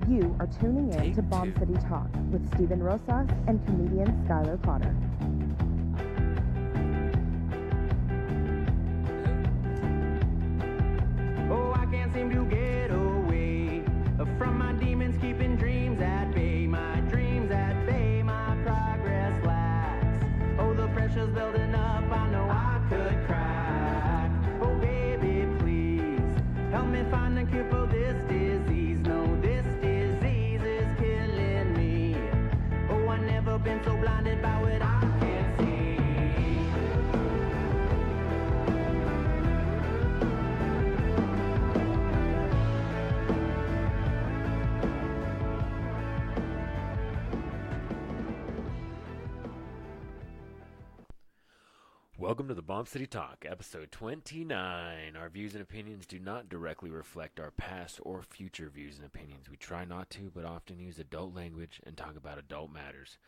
You are tuning in to Bomb City Talk with Steven Rosas and comedian Skylar Potter. Oh, I can't seem to get away from my demons, keeping dreams at bay. My dreams at bay, my progress lacks. Oh, the pressure's building up, I know I could crack. Oh, baby, please help me find the cure for this disease. No, this disease is killing me. Oh, I've never been so blinded by what I can't see. Welcome to the Bomb City Talk, episode 29. Our views and opinions do not directly reflect our past or future views and opinions. We try not to, but often use adult language and talk about adult matters.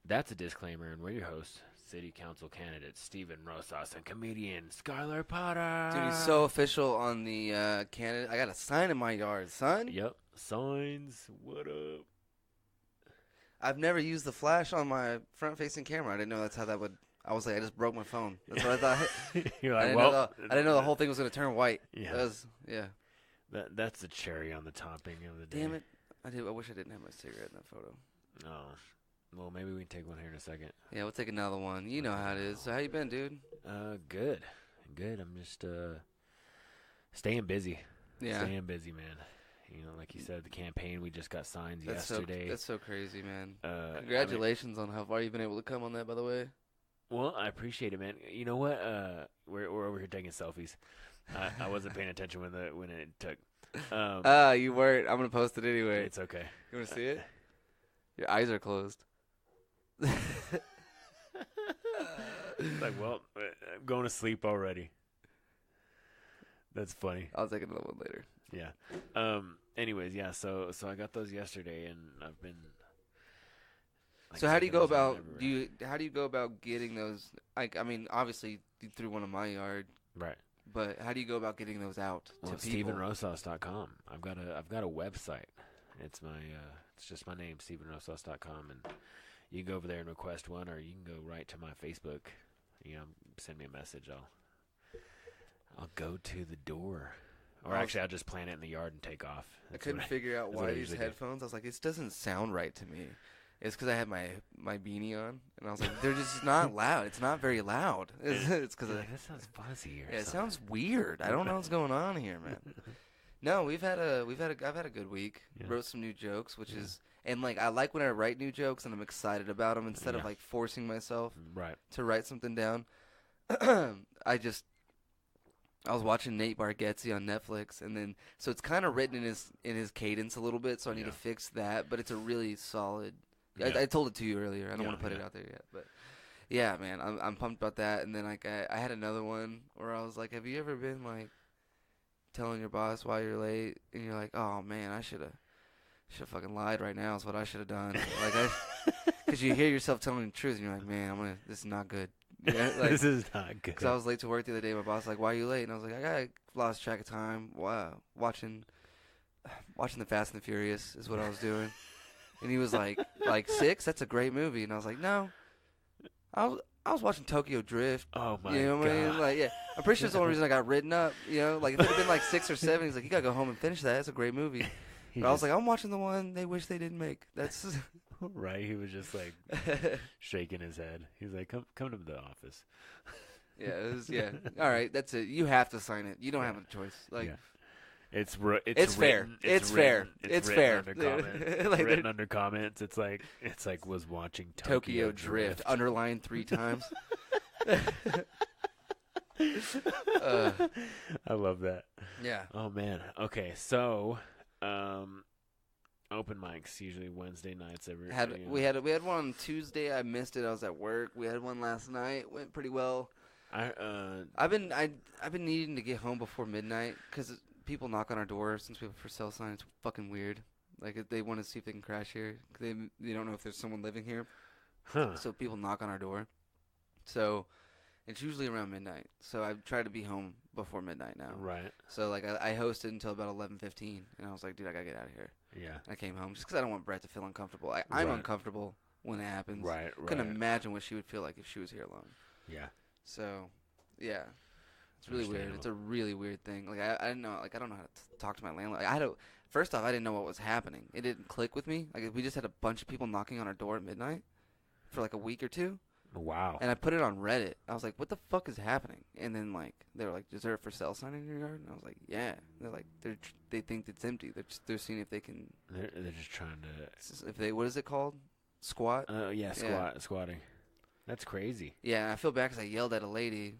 That's a disclaimer, and we're your hosts, City Council candidate Steven Rosas and comedian Skylar Potter. Dude, he's so official on the candidate. I got a sign in my yard, son. Yep, signs, what up? I've never used the flash on my front-facing camera. I didn't know that's how that would... I was like, I just broke my phone. That's what I thought. You're I like, didn't know the whole thing was going to turn white. Yeah. Yeah. That's the cherry on the topping of the day. Damn it. I wish I didn't have my cigarette in that photo. Oh, well, maybe we can take one here in a second. Yeah, we'll take another one. You know how it is. So how you been, dude? Good. I'm just staying busy. Yeah. Staying busy, man. You know, like you said, the campaign, we just got signs yesterday. That's so crazy, man. Congratulations on how far you've been able to come on that, by the way. Well, I appreciate it, man. You know what? We're over here taking selfies. I wasn't paying attention when it took. You weren't. I'm going to post it anyway. It's okay. You want to see it? Your eyes are closed. Like, well, I'm going to sleep already. That's funny. I'll take another one later. Yeah. Anyways, yeah. So I got those yesterday, and I've been. So how do you go about how do you go about getting those? I mean, obviously you threw one in my yard, right? But how do you go about getting those out to people? StevenRosas.com. I've got a website. It's it's just my name, StevenRosas.com, and you can go over there and request one, or you can go right to my Facebook. You know, send me a message. I'll go to the door. Or actually, I'll just plant it in the yard and take off. I couldn't figure out why I use headphones. I was like, it doesn't sound right to me. It's because I had my beanie on, and I was like, they're just not loud. It's not very loud. It's because that sounds fuzzy. Yeah, it sounds weird. I don't know what's going on here, man. No, I've had a good week. Yeah. Wrote some new jokes, which is, and like I like when I write new jokes and I'm excited about them instead of like forcing myself to write something down. I was watching Nate Bargatze on Netflix, and then so it's kind of written in his cadence a little bit, so I need to fix that. But it's a really solid. Yeah. I told it to you earlier. I don't want to put it out there yet, but yeah, man, I'm pumped about that. And then like I had another one where I was like, have you ever been like telling your boss why you're late, and you're like, oh man, I should have fucking lied right now is what I should have done. Like because you hear yourself telling the truth, and you're like, man, this is not good. Yeah, like, this is not good. Because I was late to work the other day. My boss was like, why are you late? And I was like, I lost track of time. Wow, watching the Fast and the Furious is what I was doing. And he was like 6? That's a great movie. And I was like, no. I was watching Tokyo Drift. Oh, my God. You know what I mean? Like, yeah. I'm pretty sure it's the only reason I got written up. You know, like if it had been like 6 or 7, he's like, you got to go home and finish that. It's a great movie. But I was like, I'm watching the one they wish they didn't make. That's right. He was just like shaking his head. He's like, come to the office. Yeah. All right. That's it. You have to sign it. You don't have a choice. Like, It's fair. It's fair. It's fair. Under comments. Like, written under comments. It's like was watching Tokyo Drift underlined 3 times. I love that. Yeah. Oh man. Okay. So, open mics usually Wednesday nights. We had one on Tuesday. I missed it. I was at work. We had one last night. Went pretty well. I've been needing to get home before midnight because people knock on our door since we have a for sale sign. It's fucking weird. Like if they want to see if they can crash here. They don't know if there's someone living here. Huh. So people knock on our door. So It's usually around midnight, so I try to be home before midnight now. Right. So like I hosted until about 11:15, and I was like, dude, I gotta get out of here. Yeah. I came home just because I don't want Brett to feel uncomfortable. I'm Right. uncomfortable when it happens. Right. Couldn't imagine what she would feel like if she was here alone. Yeah. So, yeah, it's really weird. It's a really weird thing. Like I didn't know. Like I don't know how to talk to my landlord. Like, first off, I didn't know what was happening. It didn't click with me. Like we just had a bunch of people knocking on our door at midnight for like a week or two. Wow. And I put it on Reddit. I was like, what the fuck is happening? And then like they were like, is there a for sale sign in your yard? And I was like, yeah. They're like they think it's empty. They're seeing if they can. They're just trying to. If they, what is it called? Squat. Yeah. Squatting. That's crazy. Yeah, and I feel bad because I yelled at a lady.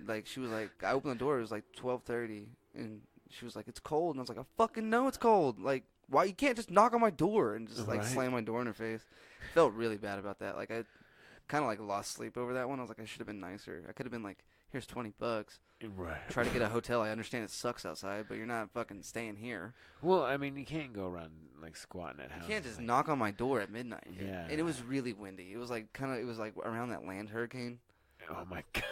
Like, she was like, I opened the door, it was like 12:30, and she was like, it's cold. And I was like, I fucking know it's cold. Like, why you can't just knock on my door and just, like, slam my door in her face. Felt really bad about that. Like, I kind of, like, lost sleep over that one. I was like, I should have been nicer. I could have been like, here's $20. Right. Try to get a hotel. I understand it sucks outside, but you're not fucking staying here. Well, I mean, you can't go around, like, squatting at houses. You can't just knock on my door at midnight. Yeah. And it was really windy. It was, like, around that land hurricane. Oh, my God.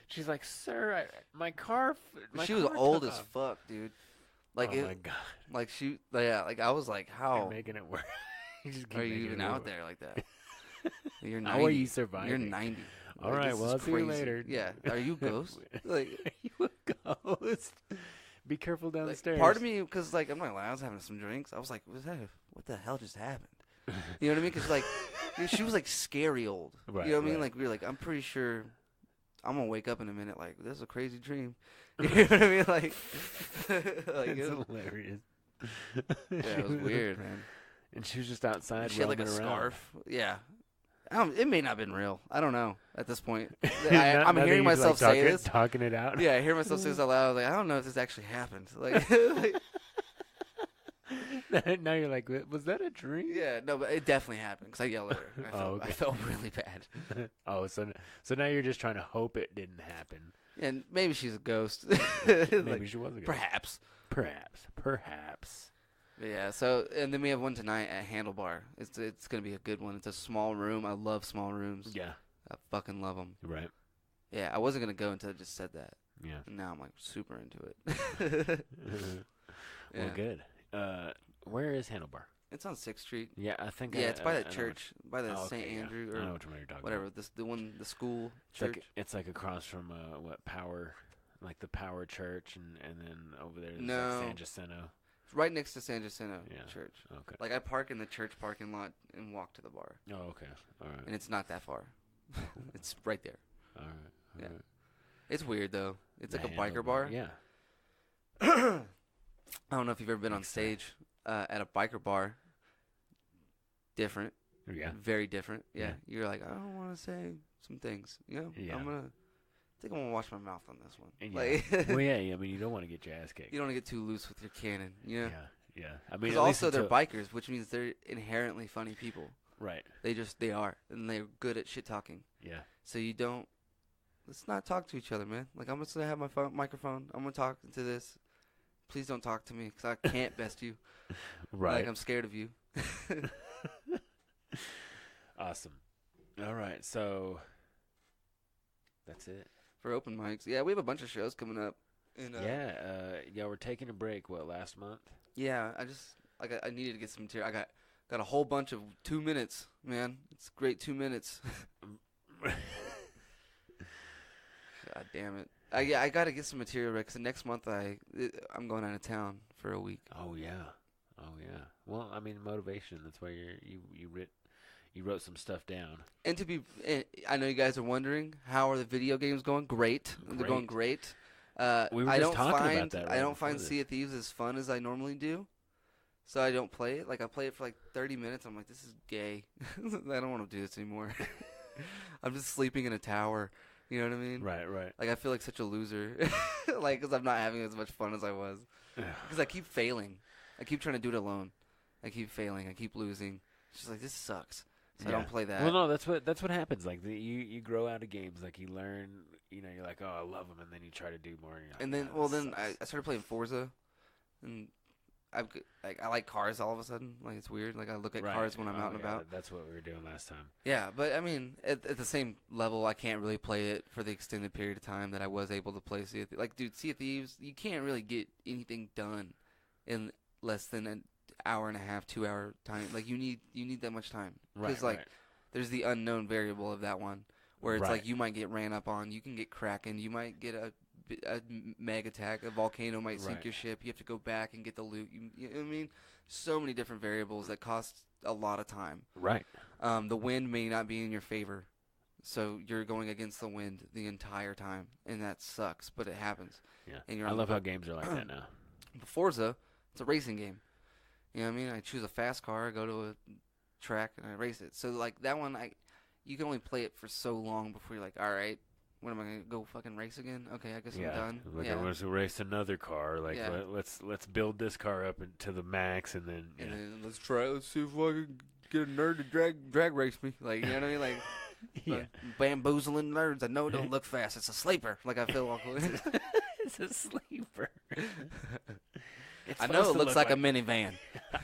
She's like, sir, my car. She was old as fuck, dude. Like, oh my God. Like like I was like, how You're making it worse. are you even out there like that? You're 90. How are you surviving? You're 90. All Like, right, this well, is I'll see you crazy. later. Yeah, are you a ghost? Like, Are you a ghost? Be careful down the stairs. part of me, because like I'm not lying, I was having some drinks. I was like, what the hell just happened? You know what I mean? Because like she was like scary old. Right, you know what I mean? right. Like we were like, I'm pretty sure I'm gonna wake up in a minute. Like this is a crazy dream. You know what I mean? Like, It's it was, hilarious. yeah, it was weird, man. And she was just outside. She had like a roaming around. scarf. Yeah. It may not have been real. I don't know at this point. Now I'm that hearing you're, myself like, say this. talking it out. Yeah, I hear myself say this out loud. Like, I don't know if this actually happened. Like, Now you're like, was that a dream? yeah, no, but it definitely happened because I yelled at her. Okay. I felt really bad. Oh, so now you're just trying to hope it didn't happen. And maybe she's a ghost. Maybe Like, she was a ghost. perhaps. Perhaps. But yeah. So, and then we have one tonight at Handlebar. It's gonna be a good one. It's a small room. I love small rooms. Yeah. I fucking love them. Right. Yeah, I wasn't gonna go until I just said that. Yeah. And now I'm like super into it. Well, good. Where is Handlebar? It's on 6th Street. Yeah, I think. Yeah, it's by I that know church, by the Oh, St. okay, yeah. Andrew I know or which one you're talking whatever. about. The school It's church. it's like across from Power, like the Power Church, and then over there is No. like San Jacinto. It's right next to San Jacinto Yeah. Church. Okay. Like I park in the church parking lot and walk to the bar, Oh, okay. All right. and it's not that far. It's right there. All right. Yeah. All right. It's weird though. It's The like a biker Handlebar, bar. Yeah. I don't know if you've ever been on Makes sense. stage at a biker bar. Different. Yeah. Very different. Yeah. Yeah. You're like, I don't want to say some things. You know. Yeah. I think I'm gonna wash my mouth on this one. And Like, well, yeah. I mean, you don't want to get your ass kicked. you don't want to get too loose with your cannon. Yeah. Yeah. I mean, Because at least also they're until- bikers, which means they're inherently funny people. Right. They are, and they're good at shit talking. Yeah. So let's not talk to each other, man. Like I'm just gonna have my microphone. I'm gonna talk to this. Please don't talk to me, because I can't best you. Right. Like I'm scared of you. Awesome. All right. So that's it. For open mics, yeah, we have a bunch of shows coming up. And, Yeah. We're taking a break. What, last month? Yeah, I needed to get some material. I got a whole bunch of 2 minutes, man. It's great 2 minutes. God damn it. I got to get some material ready, 'cause next month I'm going out of town for a week. Oh yeah. Well, I mean, motivation. That's why you wrote some stuff down. And I know you guys are wondering, how are the video games going? Great. They're going great. We were I just don't talking find about that. I right don't find before Sea of Thieves as fun as I normally do, so I don't play it. Like I play it for like 30 minutes. I'm like, this is gay. I don't want to do this anymore. I'm just sleeping in a tower. You know what I mean? this. Right. Like I feel like such a loser, like because I'm not having as much fun as I was. Because I keep failing. I keep trying to do it alone. I keep failing. I keep losing. It's just like, this sucks. So I don't play that. Well, no, that's what happens. Like you grow out of games. Like you learn. You're like, oh, I love them, and then you try to do more. And, you're like, And then, "Oh, this I sucks." started playing Forza, and I like cars all of a sudden. Like it's weird. Like I look at cars when I'm out and about. That's what we were doing last time. Yeah, but I mean, at the same level, I can't really play it for the extended period of time that I was able to play Sea of Thieves. Like, dude, Sea of Thieves, you can't really get anything done in less than an hour and a half, 2 hour time. Like you need that much time. Because there's the unknown variable of that one where it's like you might get ran up on, you can get kraken, you might get a mag attack, a volcano might sink your ship. You have to go back and get the loot. You know what I mean? So many different variables that cost a lot of time. Right. The wind may not be in your favor, so you're going against the wind the entire time, and that sucks, but it happens. Yeah. And I love how games are like that now. Forza, it's a racing game. You know what I mean? I choose a fast car, I go to a track, and I race it. So, like, that one, you can only play it for so long before you're like, all right, when am I going to go fucking race again? Okay, I guess I'm done. Like I want to race another car. Like let's build this car up to the max, and then let's see if I can get a nerd to drag race me. Like, you know what I mean? Like bamboozling nerds. I know it don't look fast. It's a sleeper. Like I feel awkward. It's a sleeper. I know it looks like a minivan.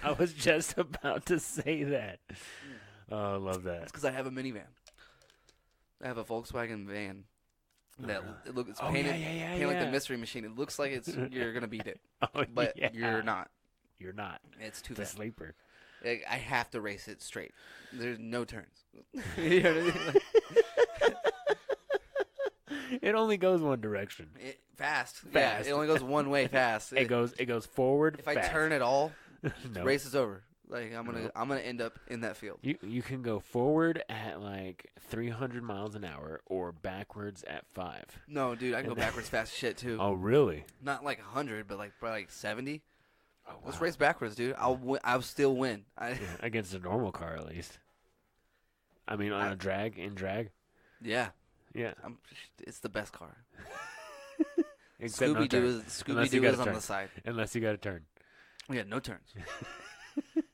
I was just about to say that. Oh, I love that. It's because I have a minivan. I have a Volkswagen van. It's painted like the Mystery Machine. It looks like you're gonna beat it, but you're not. You're not. It's too fast. Sleeper. I have to race it straight. There's no turns. You know what I mean? It only goes one direction. Fast. Yeah, it only goes one way fast. It goes forward. If I turn at all, no. Race is over. Like I'm gonna end up in that field. You can go forward at like 300 miles an hour or backwards at 5. No, dude, I can go backwards fast as shit too. Oh, really? Not like 100, but probably like 70. Oh, wow. Let's race backwards, dude. I'll still win. Against a normal car, at least. I mean, on a drag. Yeah. Yeah. It's the best car. Scooby-Doo is on the side. Unless you got to turn. Yeah, no turns.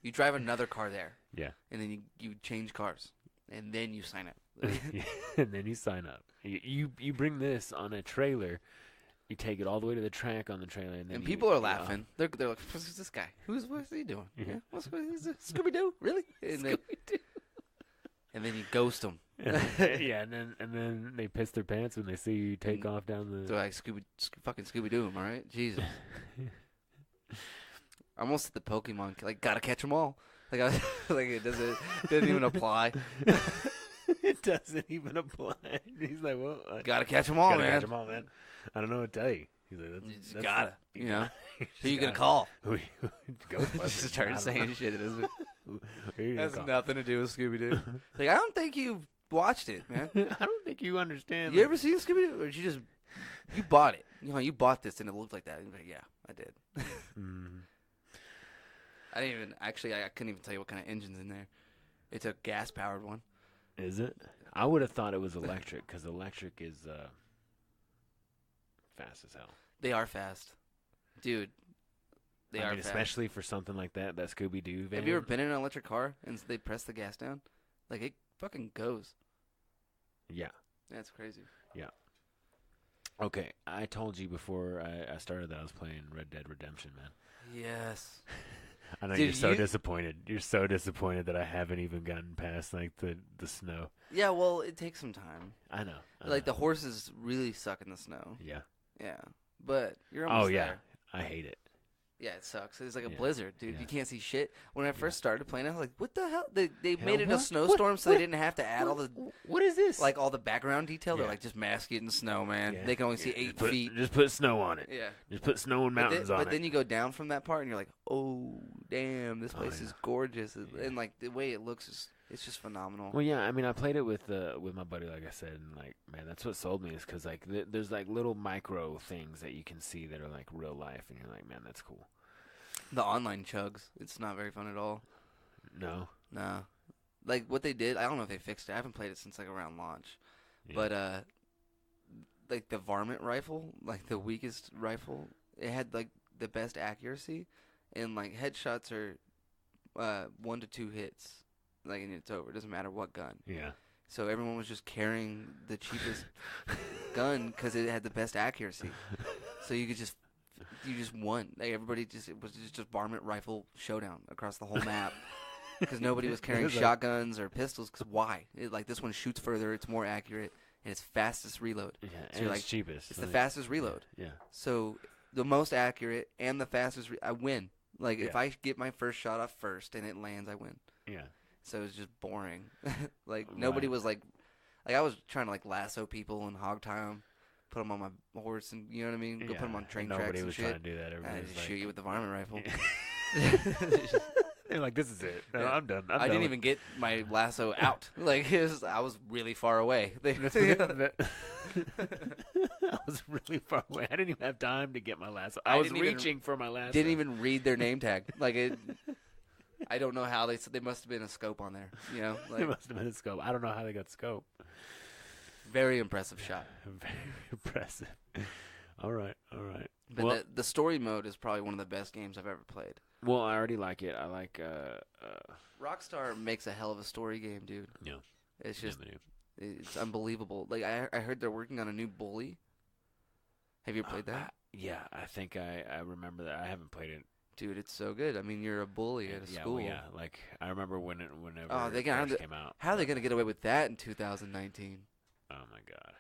You drive another car there. Yeah. And then you change cars. And then you sign up. And then you sign up. You bring this on a trailer. You take it all the way to the track on the trailer. And people are laughing. They're like, what's this guy? What's he doing? Yeah. What's Scooby-Doo? Really? And Scooby-Doo. And then you ghost them. Yeah, and then they piss their pants when they see you take off down the... They're like, fucking Scooby-Doo, am I right? Jesus. I almost hit the Pokemon, like, gotta catch them all. Like it doesn't even apply. It doesn't even apply. He's like, well... gotta catch them all, gotta man. Catch them all, man. I don't know what to tell you. He's like, you gotta, you know. Who you gonna call? Ghostbusters. Just start saying shit. It doesn't. Has call? nothing to do with Scooby-Doo. Like, I don't think you've watched it, man. I don't think you understand. You ever seen Scooby-Doo? Or you bought it. You know, you bought this and it looked like that. And you're like, yeah, I did. I didn't even, actually, I couldn't even tell you what kind of engine's in there. It's a gas-powered one. Is it? I would have thought it was electric, because electric is fast as hell. They are fast. Dude, they are fast. Especially for something like that Scooby-Doo van. Have you ever been in an electric car and they press the gas down? Like, it fucking goes. Yeah. That's crazy. Yeah. Okay, I told you before I started that I was playing Red Dead Redemption, man. Yes. I know you're so disappointed. You're so disappointed that I haven't even gotten past, like, the snow. Yeah, well, it takes some time. I know. Like, the horses really suck in the snow. Yeah. Yeah. But you're almost there. I hate it. Yeah, it sucks. It's like a blizzard, dude. Yeah. You can't see shit. When I first started playing, I was like, what the hell? They made it a snowstorm so they didn't have to add all the... What is this? Like, all the background detail. They're like, just mask it in snow, man. Yeah. They can only see 8 feet. Just put snow on it. Yeah. Just put snow and mountains on it. But then you go down from that part, and you're like, oh, damn, this place is gorgeous. Yeah. And, like, the way it looks it's just phenomenal. Well, yeah, I mean, I played it with my buddy, like I said, and, like, man, that's what sold me is because, like, there's, like, little micro things that you can see that are, like, real life, and you're like, man, that's cool. The online chugs, it's not very fun at all. No? No. Like, what they did, I don't know if they fixed it. I haven't played it since, like, around launch. Yeah. But, like, the varmint rifle, like, the weakest rifle, it had, like, the best accuracy. And, like, headshots are 1 to 2 hits. Like, and it's over. It doesn't matter what gun. Yeah. So everyone was just carrying the cheapest gun because it had the best accuracy. So you could just you just won. Like it was just varmint rifle showdown across the whole map. Because nobody was carrying shotguns or pistols. Because why? This one shoots further. It's more accurate, and it's fastest reload. Yeah, so and you're it's cheapest. It's the fastest reload. Yeah. So the most accurate and the fastest, I win. If I get my first shot off first and it lands, I win. Yeah. So it's just boring. Nobody was I was trying to lasso people and hog tie them, put them on my horse, and you know what I mean. Go put them on train tracks and shit. Nobody was trying to do that. Everybody was just shoot you with the varmint rifle. They're like, this is it. No, I'm done. I didn't even get my lasso out. I was really far away. I was really far away. I didn't even have time to get my lasso. I was reaching for my lasso. Didn't even read their name tag. I don't know how they must have been a scope on there. You know, there must have been a scope. I don't know how they got scope. Very impressive shot. Very impressive. All right. But the story mode is probably one of the best games I've ever played. Well, I already like it. I like Rockstar makes a hell of a story game, dude. Yeah. It's just it's unbelievable. I heard they're working on a new Bully. Have you played that? Yeah, I think I remember that. I haven't played it. Dude, it's so good. I mean, you're a bully at a school. Yeah, I remember whenever it first came out. How are they going to get away with that in 2019? Oh my god.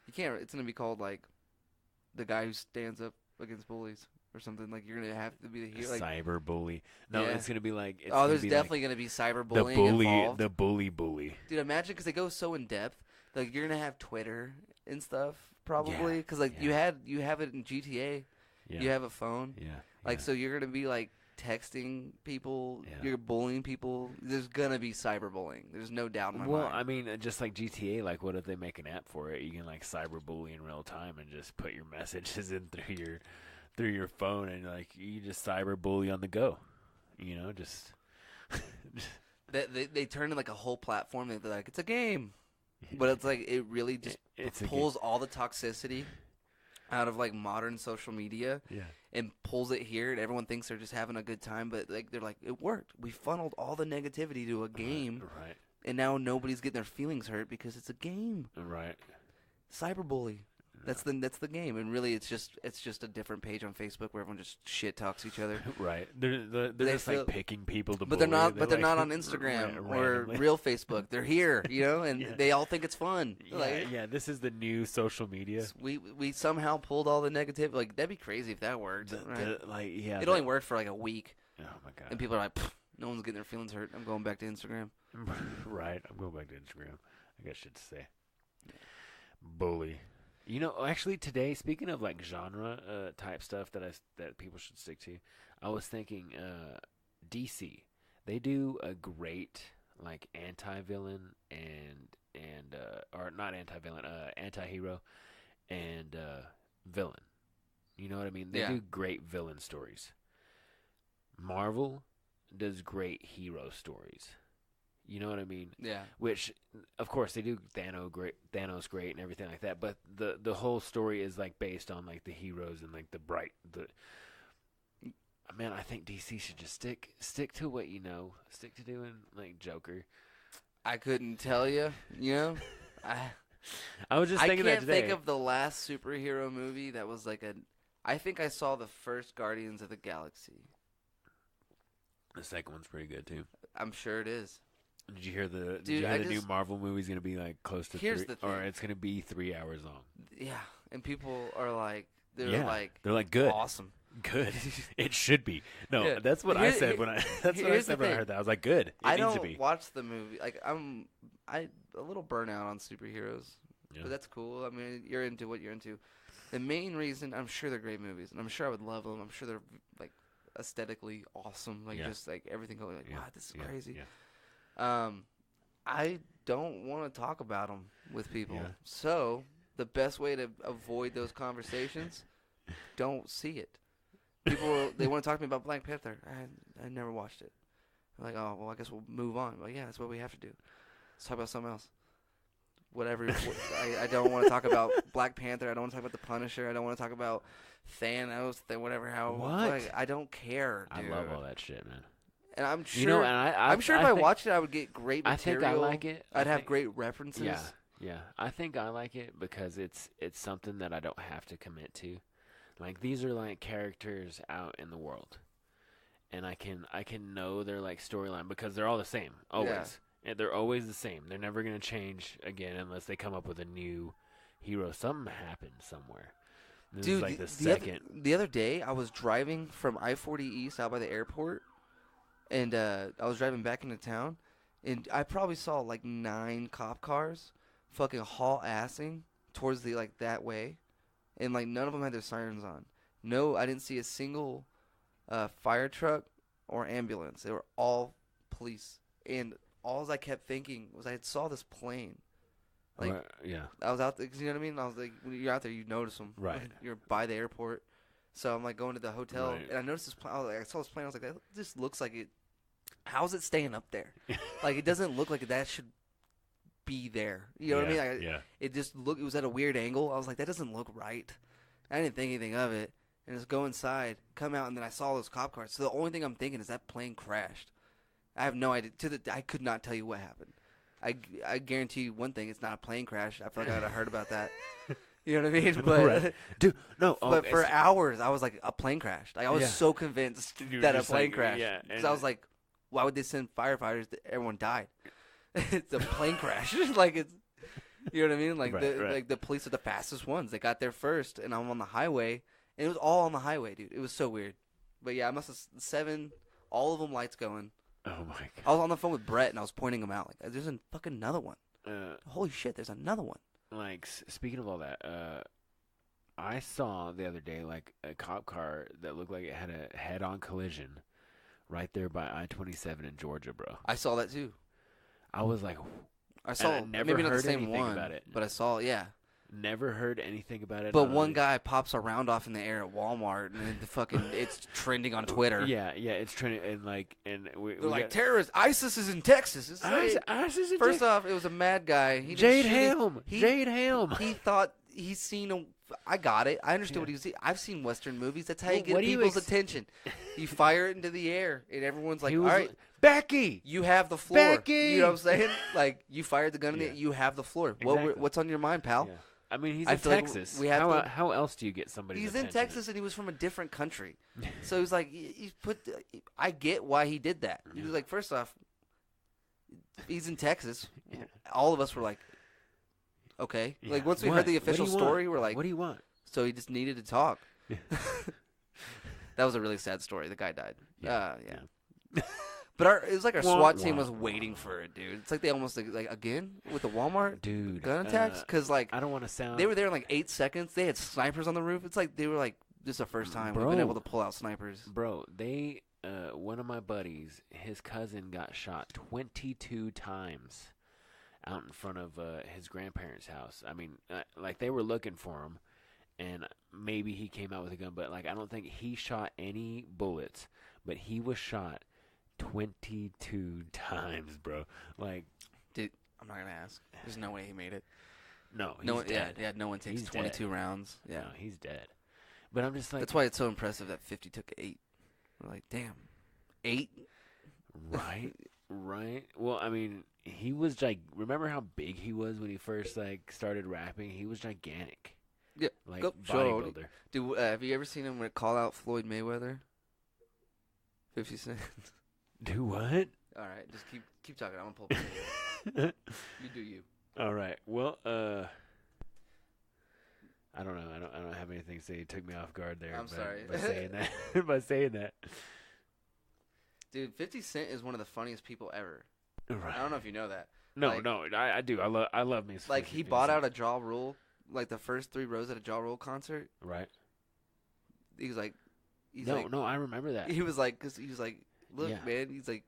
You can't. It's going to be called the guy who stands up against bullies or something. You're going to have to be the hero. Cyber bully. No, it's going to be there's definitely going to be cyber bullying involved. The bully. Dude, imagine because they go so in depth. You're going to have Twitter and stuff probably because you have it in GTA. Yeah. You have a phone. Yeah. So you're going to be texting people. Yeah. You're bullying people. There's going to be cyberbullying. There's no doubt in my mind. Well, I mean, just like GTA, what if they make an app for it? You can cyberbully in real time and just put your messages in through your phone and you just cyberbully on the go. You know, just they turn it a whole platform. They're like, it's a game. But it's it really just pulls all the toxicity out of modern social media and pulls it here, and everyone thinks they're just having a good time, but they're like, it worked. We funneled all the negativity to a game, right? And now nobody's getting their feelings hurt because it's a game, right? Cyberbully. That's the game, and really it's just a different page on Facebook where everyone just shit talks each other. Right. They're just picking people to but bully. They're not on Instagram or real Facebook. They're here, and they all think it's fun. Yeah, this is the new social media. We somehow pulled all the negative. That'd be crazy if that worked. Right? It only worked for a week. Oh my god. And people are like, no one's getting their feelings hurt. I'm going back to Instagram. Right. I'm going back to Instagram. I got shit to say. Bully. Actually today, speaking of genre type stuff that people should stick to, I was thinking DC. They do a great anti-villain and or not anti-villain, anti-hero and villain. You know what I mean? They do great villain stories. Marvel does great hero stories. You know what I mean? Yeah. Which, of course, they do Thanos great and everything like that. But the whole story is based on the heroes and Man, I think DC should just stick to what stick to doing Joker. I couldn't tell you. I was just thinking that today. I can't think of the last superhero movie that was I think I saw the first Guardians of the Galaxy. The second one's pretty good too. I'm sure it is. Did you hear the new Marvel movie's going to be close to 3, or it's going to be 3 hours long? Yeah, and people are they're good, awesome, good. It should be. No, that's what I said when I heard that. I was like, good. I don't watch the movie. I'm a little burnout on superheroes, but that's cool. I mean, you're into what you're into. The main reason, I'm sure they're great movies, and I'm sure I would love them. I'm sure they're aesthetically awesome, just everything going wow, this is crazy. Yeah. I don't want to talk about them with people. Yeah. So the best way to avoid those conversations, don't see it. People, they want to talk to me about Black Panther. I never watched it. I'm like, oh, well, I guess we'll move on. But yeah, that's what we have to do. Let's talk about something else. Whatever. I don't want to talk about Black Panther. I don't want to talk about the Punisher. I don't want to talk about Thanos. Whatever. I don't care, dude. I love all that shit, man. And I'm sure, I'm sure if I watched it, I would get great material. I think I like it. I'd have great references. Yeah. I think I like it because it's something that I don't have to commit to. Like these are like characters out in the world, and I can know their like storyline because they're all the same always. Yeah. And they're always the same. They're never gonna change again unless they come up with a new hero. Something happened somewhere. This Dude, is like the other day I was driving from I-40 East out by the airport, and I was driving back into town, and I probably saw like 9 cop cars fucking haul assing towards the like that way, and like none of them had their sirens on. No, I didn't see a single fire truck or ambulance. They were all police, and all I kept thinking was I saw this plane. Like, yeah. I was out there, 'cause you know what I mean? I was like, when you're out there, you notice them. Right. You're by the airport. So I'm like going to the hotel, Right. and I noticed this plane. I saw this plane. I was like, that just looks like it. How's it staying up there? Like, it doesn't look like that should be there. You know what I mean? Yeah. It just looked, it was at a weird angle. I was like, that doesn't look right. I didn't think anything of it. And just go inside, come out, and then I saw those cop cars. So the only thing I'm thinking is that plane crashed. I have no idea. I could not tell you what happened. I guarantee you one thing: it's not a plane crash. I feel like I would have heard about that. You know what I mean? But Right. Dude, no. but for hours, I was like, a plane crashed. Like, I was Yeah. so convinced You were that a just plane like, crashed. yeah, Because and- I was like, why would they send firefighters? Everyone died. It's a plane crash. Like, it's, you know what I mean? Like Right, the right. like the police are the fastest ones. They got there first, and I'm on the highway, and it was all on the highway, dude. It was so weird. But yeah, I must have 7, all of them lights going. Oh my I was on the phone with Brett, and I was pointing them out. Like, there's a fucking another one. god. Holy shit, there's another one. Like speaking of all that, I saw the other day like a cop car that looked like it had a head-on collision right there by I-27 in Georgia, bro. I saw that too. I was like, I saw I never maybe not the heard same anything one, about it. but I saw yeah. never heard anything about it. But not one only- guy pops a round off in the air at Walmart, and the fucking it's trending on Twitter. Yeah, it's trending, and we They're like, terrorists. ISIS is in Texas. It's like, first off, it was a mad guy. He didn't Jade shoot Helm. He, Jade Helm. He thought he's seen a. I got it. I understood what he was. I've seen Western movies. That's how you Well, get what do you people's ex- attention. You fire it into the air, and everyone's like, He "All was right, like, Becky. you have the floor." Becky! You know what I'm saying? Like, you fired the gun in Yeah. it. You have the floor. Exactly. What's on your mind, pal? Yeah. I mean, he's I in feel like Texas. we have to- how else do you get somebody? He's in Texas, and he was from a different country. So he was like, he put. I get why he did that. He was like, first off, he's in Texas. All of us were like, okay. Yeah. Like, once we What? heard the What do official you story, want? we're like, what do you want? so he just needed to talk. Yeah. That was a really sad story. The guy died. Yeah. Yeah. But it was like our Wah, SWAT team wah, was waiting for it, dude. It's like they almost like again with the Walmart Dude, gun attacks because like I don't want to sound. they were there in like 8 seconds. They had snipers on the roof. It's like they were like, this is the first time we've been Bro. able to pull out snipers. Bro, they one of my buddies, his cousin got shot 22 times out in front of his grandparents' house. I mean, like they were looking for him, and maybe he came out with a gun, but like I don't think he shot any bullets, but he was shot 22 times, bro. Like, Dude, I'm not gonna ask. There's no way he made it. no, he's No one, dead. yeah, no one takes He's 22 dead. rounds. Yeah, No, he's dead. But I'm just like, that's why it's so impressive that 50 took 8. We're like, damn, 8. right, right. Well, I mean, he was remember how big he was when he first like started rapping? He was gigantic. Yeah, Like go- show- bodybuilder. Dude, have you ever seen him call out Floyd Mayweather? 50 Cent. Do what? All right, just keep talking. I'm gonna pull up the video. You do you. All right. Well, I don't know. I don't have anything to say. You took me off guard there. I'm sorry. By saying that. By saying that. Dude, 50 Cent is one of the funniest people ever. Right. I don't know if you know that. No, like- no. I do. I love me. some Like, 50 he bought Cent. out a Ja Rule, like the first 3 rows at a Ja Rule concert. Right. He was like, No. I remember that. He was like, because he was like, look, Yeah. man, he's like,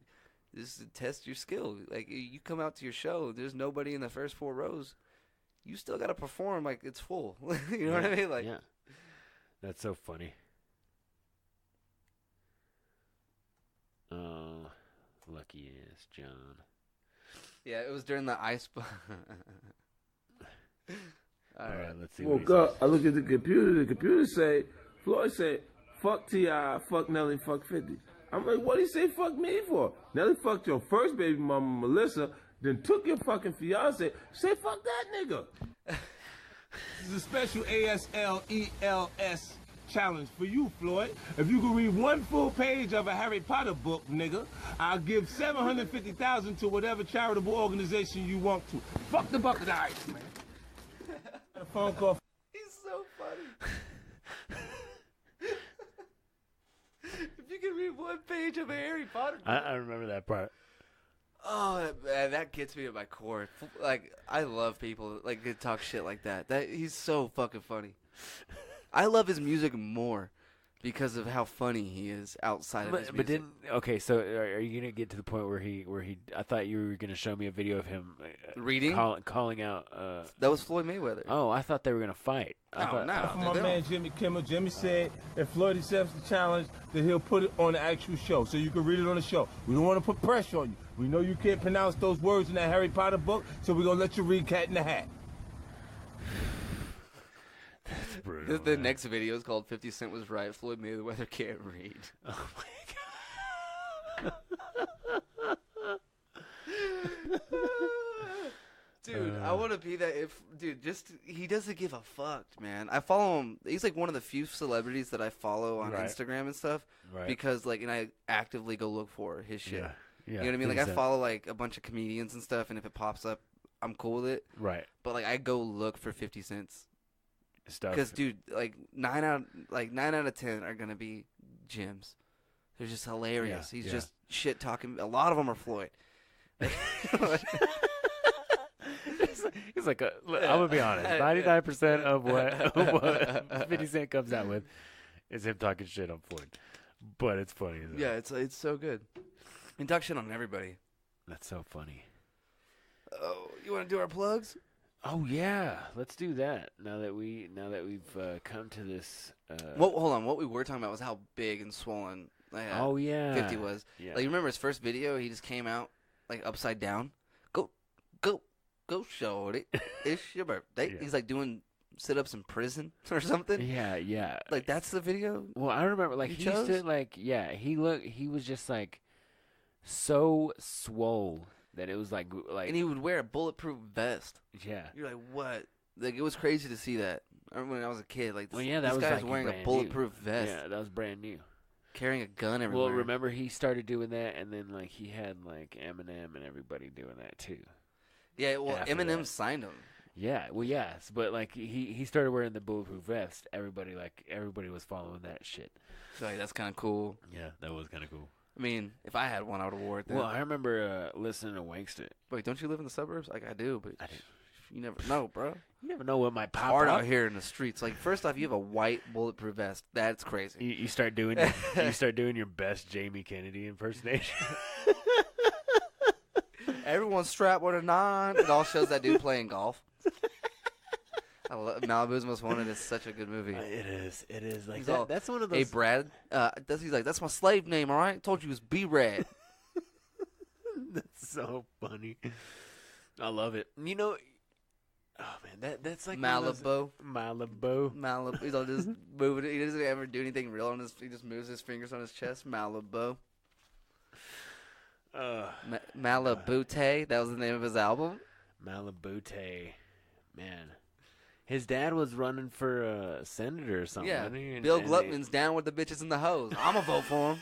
this is to test your skill. Like, you come out to your show, there's nobody in the first 4 rows. You still got to perform like it's full. You know what I mean? Like, yeah. That's so funny. Oh, lucky ass John. yeah, it was during the ice. All right, let's see. What he Woke says. up, I look at the computer say, Floyd said, fuck T.I., fuck Nelly, fuck 50. I'm like, what did he say fuck me for? Nelly fucked your first baby mama, Melissa, then took your fucking fiance. Say fuck that nigga. This is a special ASLELS challenge for you, Floyd. If you can read one full page of a Harry Potter book, nigga, I'll give $750,000 to whatever charitable organization you want to. Fuck the bucket of ice, man. A phone call. He's so funny. If you can read one page of a Harry Potter book. I remember that part. Oh, man, that gets me at my core. Like, I love people like that talk shit like that. He's so fucking funny. I love his music more because of how funny he is outside of his music. But didn't okay? So are you gonna get to the point where he? I thought you were gonna show me a video of him reading, calling out. That was Floyd Mayweather. Oh, I thought they were gonna fight. No. My man Jimmy Kimmel. Jimmy said if Floyd accepts the challenge, then he'll put it on the actual show, so you can read it on the show. We don't want to put pressure on you. We know you can't pronounce those words in that Harry Potter book, so we're gonna let you read Cat in the Hat. That's brutal. The next video is called 50 Cent Was Right. Floyd Mayweather can't read. Oh my god. Dude, I want to be that he doesn't give a fuck, man. I follow him. He's like one of the few celebrities that I follow on Right. Instagram and stuff. Right. Because and I actively go look for his shit. Yeah. You know what I mean? Like 50 I follow like a bunch of comedians and stuff, and if it pops up, I'm cool with it. Right. But like I go look for 50 Cent's Stuff. because, dude, like 9 out of 10 are gonna be gems. They're just hilarious. Yeah, He's yeah. just shit talking. A lot of them are Floyd. He's like, I'm gonna be honest. 99% of what 50 Cent comes out with is him talking shit on Floyd, but it's funny. Isn't Yeah, it? it's so good. And talk shit on everybody. That's so funny. Oh, you want to do our plugs? Oh yeah, let's do that. Now that we've come to this. Hold on. What we were talking about was how big and swollen. Oh yeah, 50 was. Yeah. Like, you remember his first video? He just came out like upside down. Go, shorty. It's your birthday. Yeah. He's like doing sit-ups in prison or something. Yeah. Like, that's the video. Well, I remember like You he used chose? to he was just like so swole that it was like And he would wear a bulletproof vest. yeah. You're like, what? Like, it was crazy to see that. I remember when I was a kid. Like, Well, yeah, that this was guy's like wearing a brand bulletproof new. vest, Yeah, that was brand new. carrying a gun everywhere. Well, remember he started doing that, and then like he had like Eminem and everybody doing that too. Yeah, well, after Eminem that. signed him. Yeah, well, yes, but like he started wearing the bulletproof vest. Everybody was following that shit. So, like, that's kind of cool. Yeah, that was kind of cool. I mean, if I had one, I would have wore it then. Well, I remember listening to Wankster. Wait, don't you live in the suburbs? Like, I do, but I do. you never know, bro. You never know what might It's pop hard up. out here in the streets. Like, first off, you have a white bulletproof vest. That's crazy. You start doing your best Jamie Kennedy impersonation. Everyone's strapped with a 9. It all shows that dude playing golf. I love Malibu's Most Wanted. Is such a good movie. It is like He's that, all, that's one of Hey, those. Brad. He's like, that's my slave name, all right? Told you it was B-Rad. That's so funny. I love it. You know, oh man, that's like Malibu. Malibu. He's all just moving it. He doesn't ever do anything real on his. He just moves his fingers on his chest. Malibu. Malibute. That was the name of his album. Malibute. Man, his dad was running for senator or something. Yeah. wasn't he? Bill Gluckman's down with the bitches and the hoes. I'ma vote for him.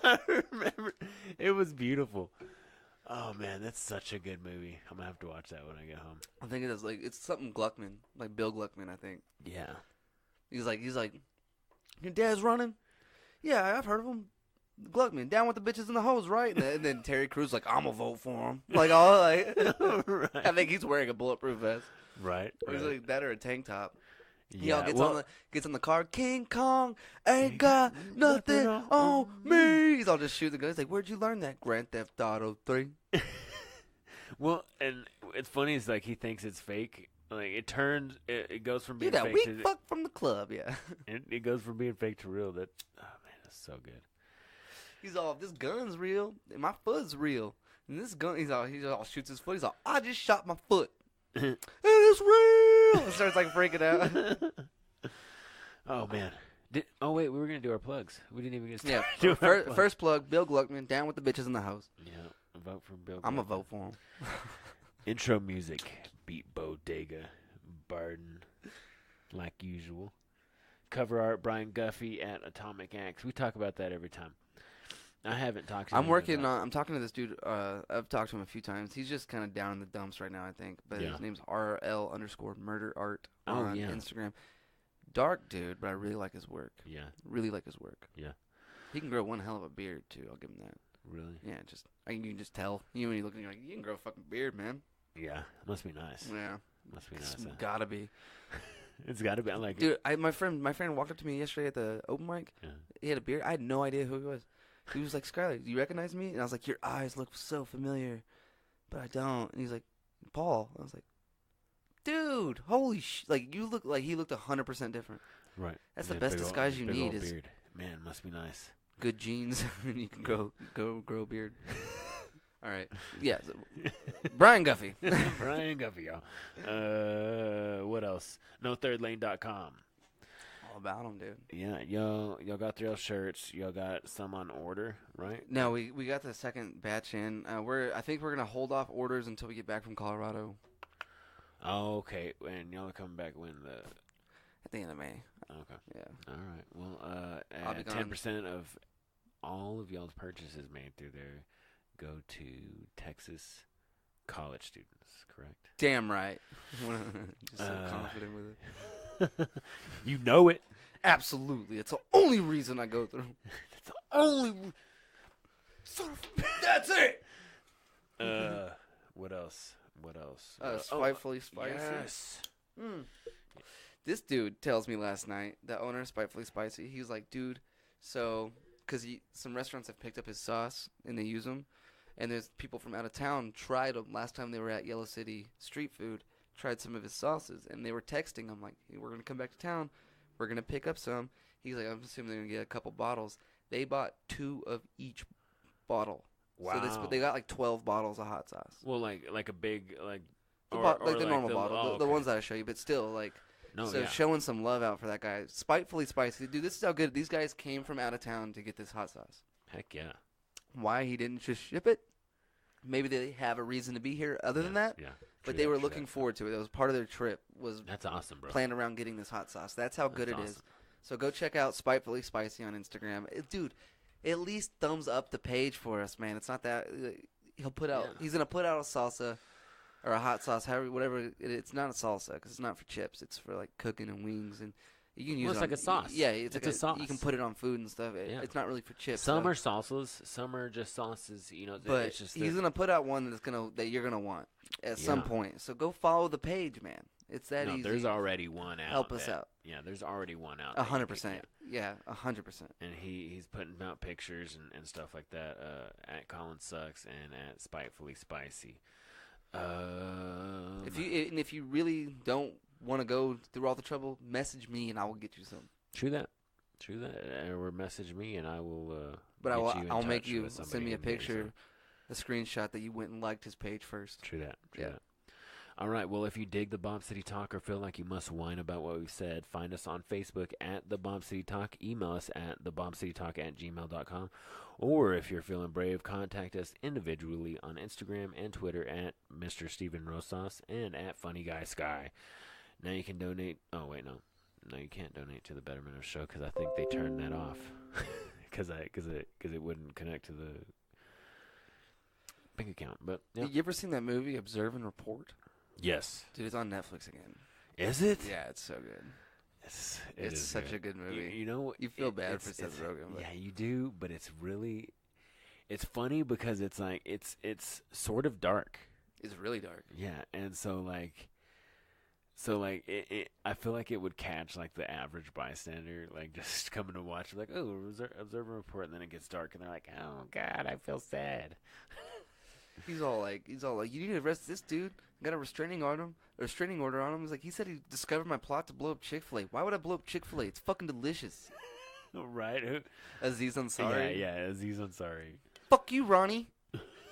I remember. It was beautiful. Oh man, that's such a good movie. I'm gonna have to watch that when I get home. I think it is like it's something Gluckman, like Bill Gluckman. I think Yeah. he's like, your dad's running. Yeah, I've heard of him. Gluckman, down with the bitches and the hoes, right? And then Terry Crews like, I'ma vote for him. Like, all like, Right. I think he's wearing a bulletproof vest. Right. Or he's like that or a tank top. He Yeah. all well, gets in the car. King Kong ain't got nothing on me. He's all just shooting the gun. He's like, where'd you learn that? Grand Theft Auto 3. well, and it's funny. It's like he thinks it's fake. Like it goes from You being that fake weak to fuck from the club, yeah. it goes from being fake to real. That oh man, that's so good. He's all, this gun's real, and my foot's real. And this gun, he all shoots his foot. He's all, I just shot my foot. And it's real. And starts like freaking out. Oh man. Oh wait, we were gonna do our plugs. We didn't even get started. Yeah. doing our plugs. First plug, Bill Gluckman, down with the bitches in the house. Yeah, vote for Bill. I'm going to Gluckman. vote for him. Intro music, Beat Bodega, Barden, like usual. Cover art, Brian Guffey at Atomic Axe. We talk about that every time. I haven't talked to him. I'm talking to this dude. I've talked to him a few times. He's just kind of down in the dumps right now, I think. But his name's RL_murderart on Instagram. Dark dude, but I really like his work. Yeah. Really like his work. Yeah. He can grow one hell of a beard, too. I'll give him that. Really? Yeah, you can just tell. You when you look and you're like, you can grow a fucking beard, man. Yeah. Must be nice. Yeah. Must be nice. It's gotta be. It's gotta be. I like Dude, my friend walked up to me yesterday at the open mic. Yeah. He had a beard. I had no idea who he was. He was like, Skylar, do you recognize me? And I was like, your eyes look so familiar, but I don't. And he's like, Paul. I was like, dude, holy like you look like he looked 100% different. Right. That's the best disguise you need is beard. Man, must be nice. Good genes, and you can grow a beard. All right. Yeah. So, Brian Guffey. Brian Guffey, y'all. What else? NoThirdLane.com. All about him, dude. Yeah, y'all got 3L shirts. Y'all got some on order, right? No, we got the second batch in. I think we're gonna hold off orders until we get back from Colorado. Oh, okay. And y'all are coming back when At the end of May. Okay. Yeah. All right. Well, 10% of all of y'all's purchases made through there go to Texas college students, correct? Damn right. Just so confident with it. You know it. Absolutely. It's the only reason I go through. It's the only. That's it. What else? Spitefully Spicy. Yes. This dude tells me last night, the owner of Spitefully Spicy, he was like, dude, so, because some restaurants have picked up his sauce and they use them, and there's people from out of town tried them last time they were at Yellow City Street Food, tried some of his sauces, and they were texting him like, hey, we're going to come back to town, we're going to pick up some. He's like, I'm assuming they're going to get a couple bottles. They bought 2 of each bottle. Wow. So they got like 12 bottles of hot sauce. Well, like a big, like... The normal bottle, the ones that I show you, but still, like... Showing some love out for that guy. Spitefully Spicy. Dude, this is how good. These guys came from out of town to get this hot sauce. Heck yeah. Why he didn't just ship it? Maybe they have a reason to be here other than that. Yeah. But they were looking forward to it. That was part of their trip. That's awesome, bro. Planned around getting this hot sauce. That's how good it is. So go check out Spitefully Spicy on Instagram. Dude, at least thumbs up the page for us, man. It's not that... He'll put out... Yeah. He's going to put out a salsa... or a hot sauce, whatever. It's not a salsa because it's not for chips. It's for like cooking and wings, and you can use. It's like a sauce. Yeah, it's like a sauce. You can put it on food and stuff. It's not really for chips. Some are salsas, some are just sauces. You know, but it's just he's gonna put out one that you're gonna want at some point. So go follow the page, man. It's that easy. There's already one out. Help us out. Yeah, there's already one out. 100%. Yeah, 100%. And he's putting out pictures and stuff like that at Colin Sucks and at Spitefully Spicy. If you really don't want to go through all the trouble, message me and I will get you some. True that. Or message me and I will. But I'll make you send me a picture, a screenshot that you went and liked his page first. True that. All right. Well, if you dig the Bomb City Talk or feel like you must whine about what we've said, find us on Facebook at The Bomb City Talk. Email us at thebombcitytalk@gmail.com. Or if you're feeling brave, contact us individually on Instagram and Twitter at Mr. Steven Rosas and at Funny Guy Sky. Now you can donate. Oh, wait, no. No, you can't donate to the Betterment of the Show because I think they turned that off because it wouldn't connect to the bank account. But yeah. You ever seen that movie, Observe and Report? Yes. Dude, it's on Netflix again. Is it? Yeah, it's so good. It's such a good movie. You know, you feel bad for Seth Rogen. Yeah, you do, but it's funny because it's like it's sort of dark. It's really dark. Yeah, and so I feel like it would catch like the average bystander, like just coming to watch, like, oh, observe and report, and then it gets dark, and they're like, oh God, I feel sad. He's all like, you need to arrest this dude. Got a restraining order on him. He's like, he said he discovered my plot to blow up Chick-fil-A. Why would I blow up Chick-fil-A? It's fucking delicious. Right? Aziz Ansari. Yeah, Aziz Ansari. Fuck you, Ronnie.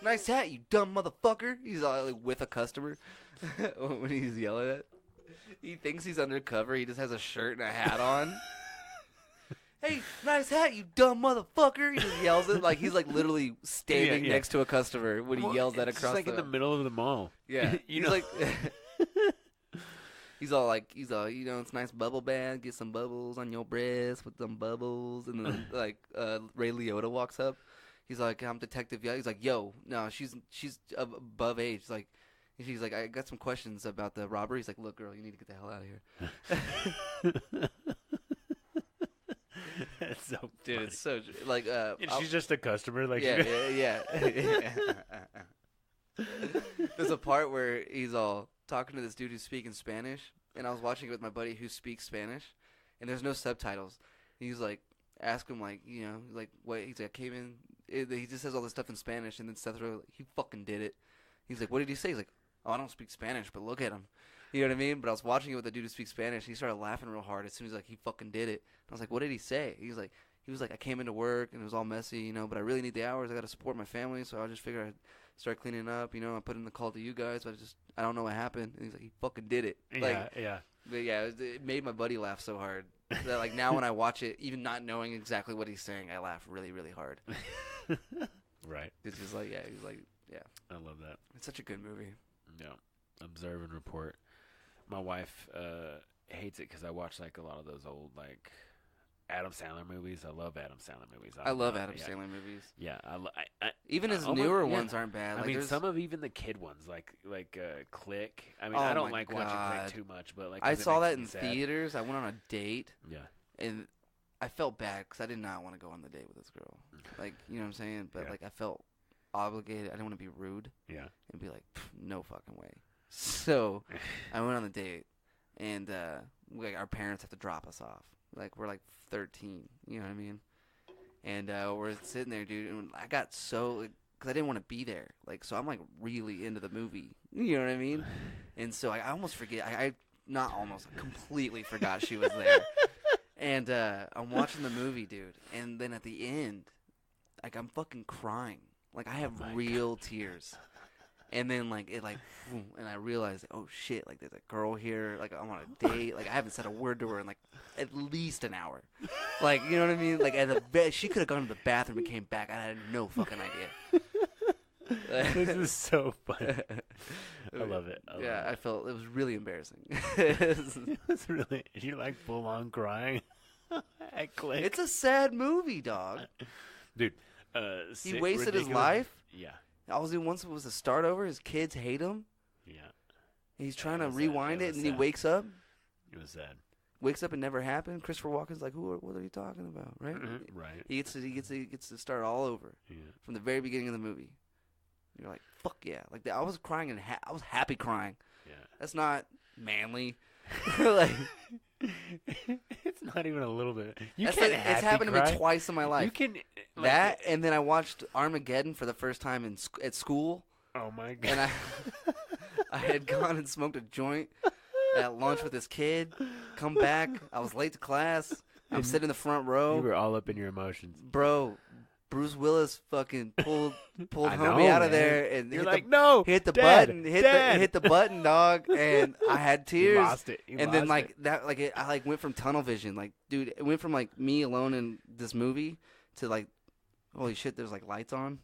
Nice hat, you dumb motherfucker. He's all like with a customer when he's yelling at. He thinks he's undercover. He just has a shirt and a hat on. Hey, nice hat, you dumb motherfucker. He just yells it like he's like literally standing next to a customer when he yells that across like in the middle of the mall. Yeah. He's like He's all, it's nice bubble bath. Get some bubbles on your breast with some bubbles. And then, Ray Liotta walks up. He's like, I'm Detective Young. He's like, yo, no, she's above age. She's like, I got some questions about the robbery. He's like, look, girl, you need to get the hell out of here. That's so Dude, funny. it's so, And she's just a customer. Like, yeah. There's a part where he's all talking to this dude who's speaking Spanish, and I was watching it with my buddy who speaks Spanish, and there's no subtitles. He's like, ask him, like, what? He's like, I came in. He just says all this stuff in Spanish, and then Seth Rogen, he fucking did it. He's like, what did he say? He's like, oh, I don't speak Spanish, but look at him. You know what I mean? But I was watching it with the dude who speaks Spanish, and he started laughing real hard as soon as he fucking did it. And I was like, what did he say? He was like, I came into work, and it was all messy, but I really need the hours. I got to support my family, so I just figured I'd start cleaning up. I put in the call to you guys, but I don't know what happened. And he's like, he fucking did it. Yeah. But yeah, it made my buddy laugh so hard that now when I watch it, even not knowing exactly what he's saying, I laugh really, really hard. Right. It's just like, yeah, he's like, yeah. I love that. It's such a good movie. Yeah. Observe and report. My wife hates it because I watch a lot of those old Adam Sandler movies. I love Adam Sandler movies. I love Adam Sandler movies. Yeah, even his newer ones aren't bad. I mean, some of even the kid ones, like Click. I mean, I don't like watching Click too much, but I saw that in theaters. I went on a date. Yeah, and I felt bad because I did not want to go on the date with this girl. You know what I'm saying? But I felt obligated. I didn't want to be rude. Yeah, and be like, no fucking way. So I went on the date, and our parents have to drop us off. We're 13, you know what I mean? And we're sitting there, dude, and I got because I didn't want to be there. So I'm really into the movie, you know what I mean? And so I almost forget. I not almost, completely forgot she was there. And I'm watching the movie, dude, and then at the end, I'm fucking crying. I have real tears. And then and I realized, oh shit, there's a girl here, I'm on a date, I haven't said a word to her in at least an hour. You know what I mean? She could have gone to the bathroom and came back. I had no fucking idea. This is so funny. I love it. I felt it was really embarrassing. It's really, you're full on crying. I Click. It's a sad movie, dog. Dude, he wasted his life. Yeah. All he wants was to start over. His kids hate him. Yeah. He's trying to rewind it, and then he wakes up. It was sad. Wakes up and never happened. Christopher Walken's like, what are you talking about, right? Right. He gets to start all over from the very beginning of the movie. You're like, fuck yeah! I was crying and I was happy crying. Yeah. That's not manly. It's not even a little bit. It's happened to me twice in my life. You can that, and then I watched Armageddon for the first time at school. Oh my god! And I had gone and smoked a joint at lunch with this kid. Come back, I was late to class. I'm sitting in the front row. You were all up in your emotions, bro. Bruce Willis fucking pulled homie out of there, and you're hit the button, hit the button, dog, and I had tears. You lost it. And then I went from tunnel vision, dude, it went from me alone in this movie to holy shit, there's lights on,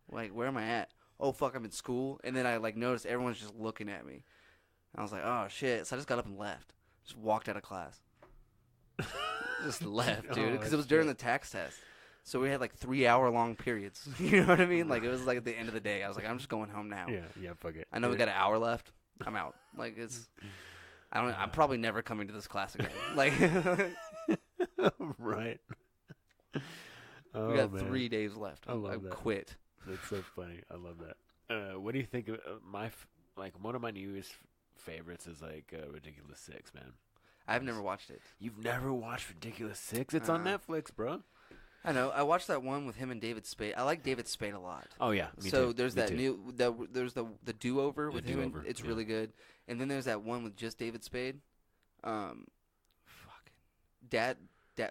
where am I at? Oh fuck, I'm in school, and then I noticed everyone's just looking at me. I was like, oh shit, so I just got up and left, just walked out of class, just left, dude, because it was during the tax test. So we had 3-hour-long periods. You know what I mean? It was at the end of the day. I was like, I'm just going home now. Yeah, fuck it. I know we got an hour left. I'm out. I'm probably never coming to this class again. Right. We got 3 days left. I love that. Quit. That's so funny. I love that. What do you think of one of my newest favorites is Ridiculous 6, man. I've never watched it. You've never watched Ridiculous 6? It's on Netflix, bro. I know. I watched that one with him and David Spade. I like David Spade a lot. Oh yeah. So there's that there's the do-over with him. It's really good. And then there's that one with just David Spade. Dad,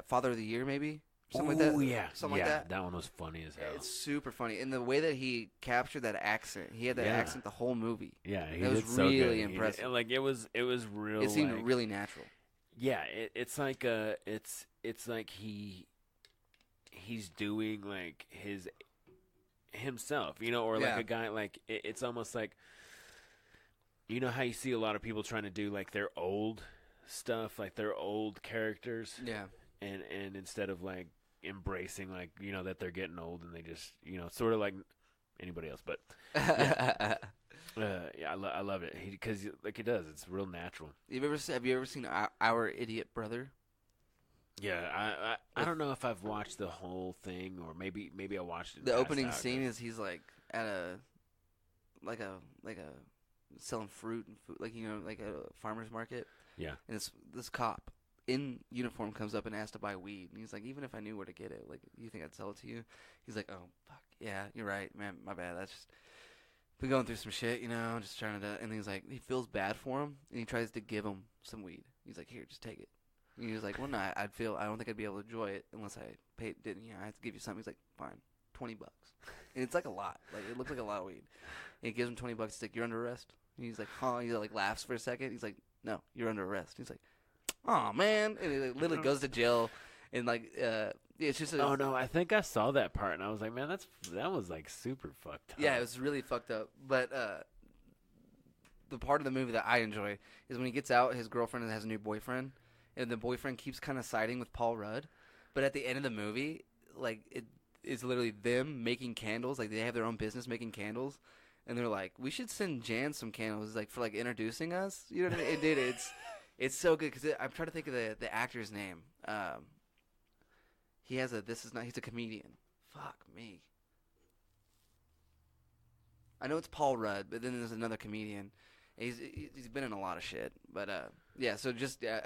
Father of the Year maybe. Something like that. Oh yeah. Something like that. That one was funny as hell. It's super funny. And the way that he captured that accent, he had that accent the whole movie. Yeah, it was really impressive. It was real. It seemed really natural. Yeah, it's like he's doing his himself, or a guy it's almost You know how you see a lot of people trying to do like their old stuff, like their old characters, Yeah. and instead of like embracing like that they're getting old and they just sort of like anybody else, but yeah, I love it because like it does, it's real natural. Have you ever seen Our Idiot Brother? Yeah, I don't know if I've watched the whole thing or maybe I watched it. The opening scene is he's like at a selling fruit and food, like a farmer's market. Yeah. And this cop in uniform comes up and asks to buy weed, and he's like, even if I knew where to get it, like, you think I'd sell it to you? He's like, oh fuck, yeah, you're right, man, my bad. That's just been going through some shit, just trying to. And he's like, he feels bad for him, and he tries to give him some weed. He's like, here, just take it. And he was like, well, no, I don't think I'd be able to enjoy it unless I paid. I have to give you something. He's like, fine, $20, and it's like a lot. Like, it looks like a lot of weed. And he gives him $20. He's like, you're under arrest. And he's like, huh? He like laughs for a second. He's like, no, you're under arrest. He's like, oh man, and he like, literally goes to jail, and like, it's just. Oh no, I think I saw that part, and I was like, man, that was like super fucked up. Yeah, it was really fucked up. But the part of the movie that I enjoy is when he gets out, his girlfriend has a new boyfriend, and the boyfriend keeps kind of siding with Paul Rudd. But at the end of the movie, like, it is literally them making candles. Like, they have their own business making candles. And they're like, we should send Jan some candles, like, for, like, introducing us. You know what I mean? Dude, it's so good. Because I'm trying to think of the actor's name. He's a comedian. Fuck me. I know it's Paul Rudd, but then there's another comedian. He's been in a lot of shit. But, yeah, so it's just a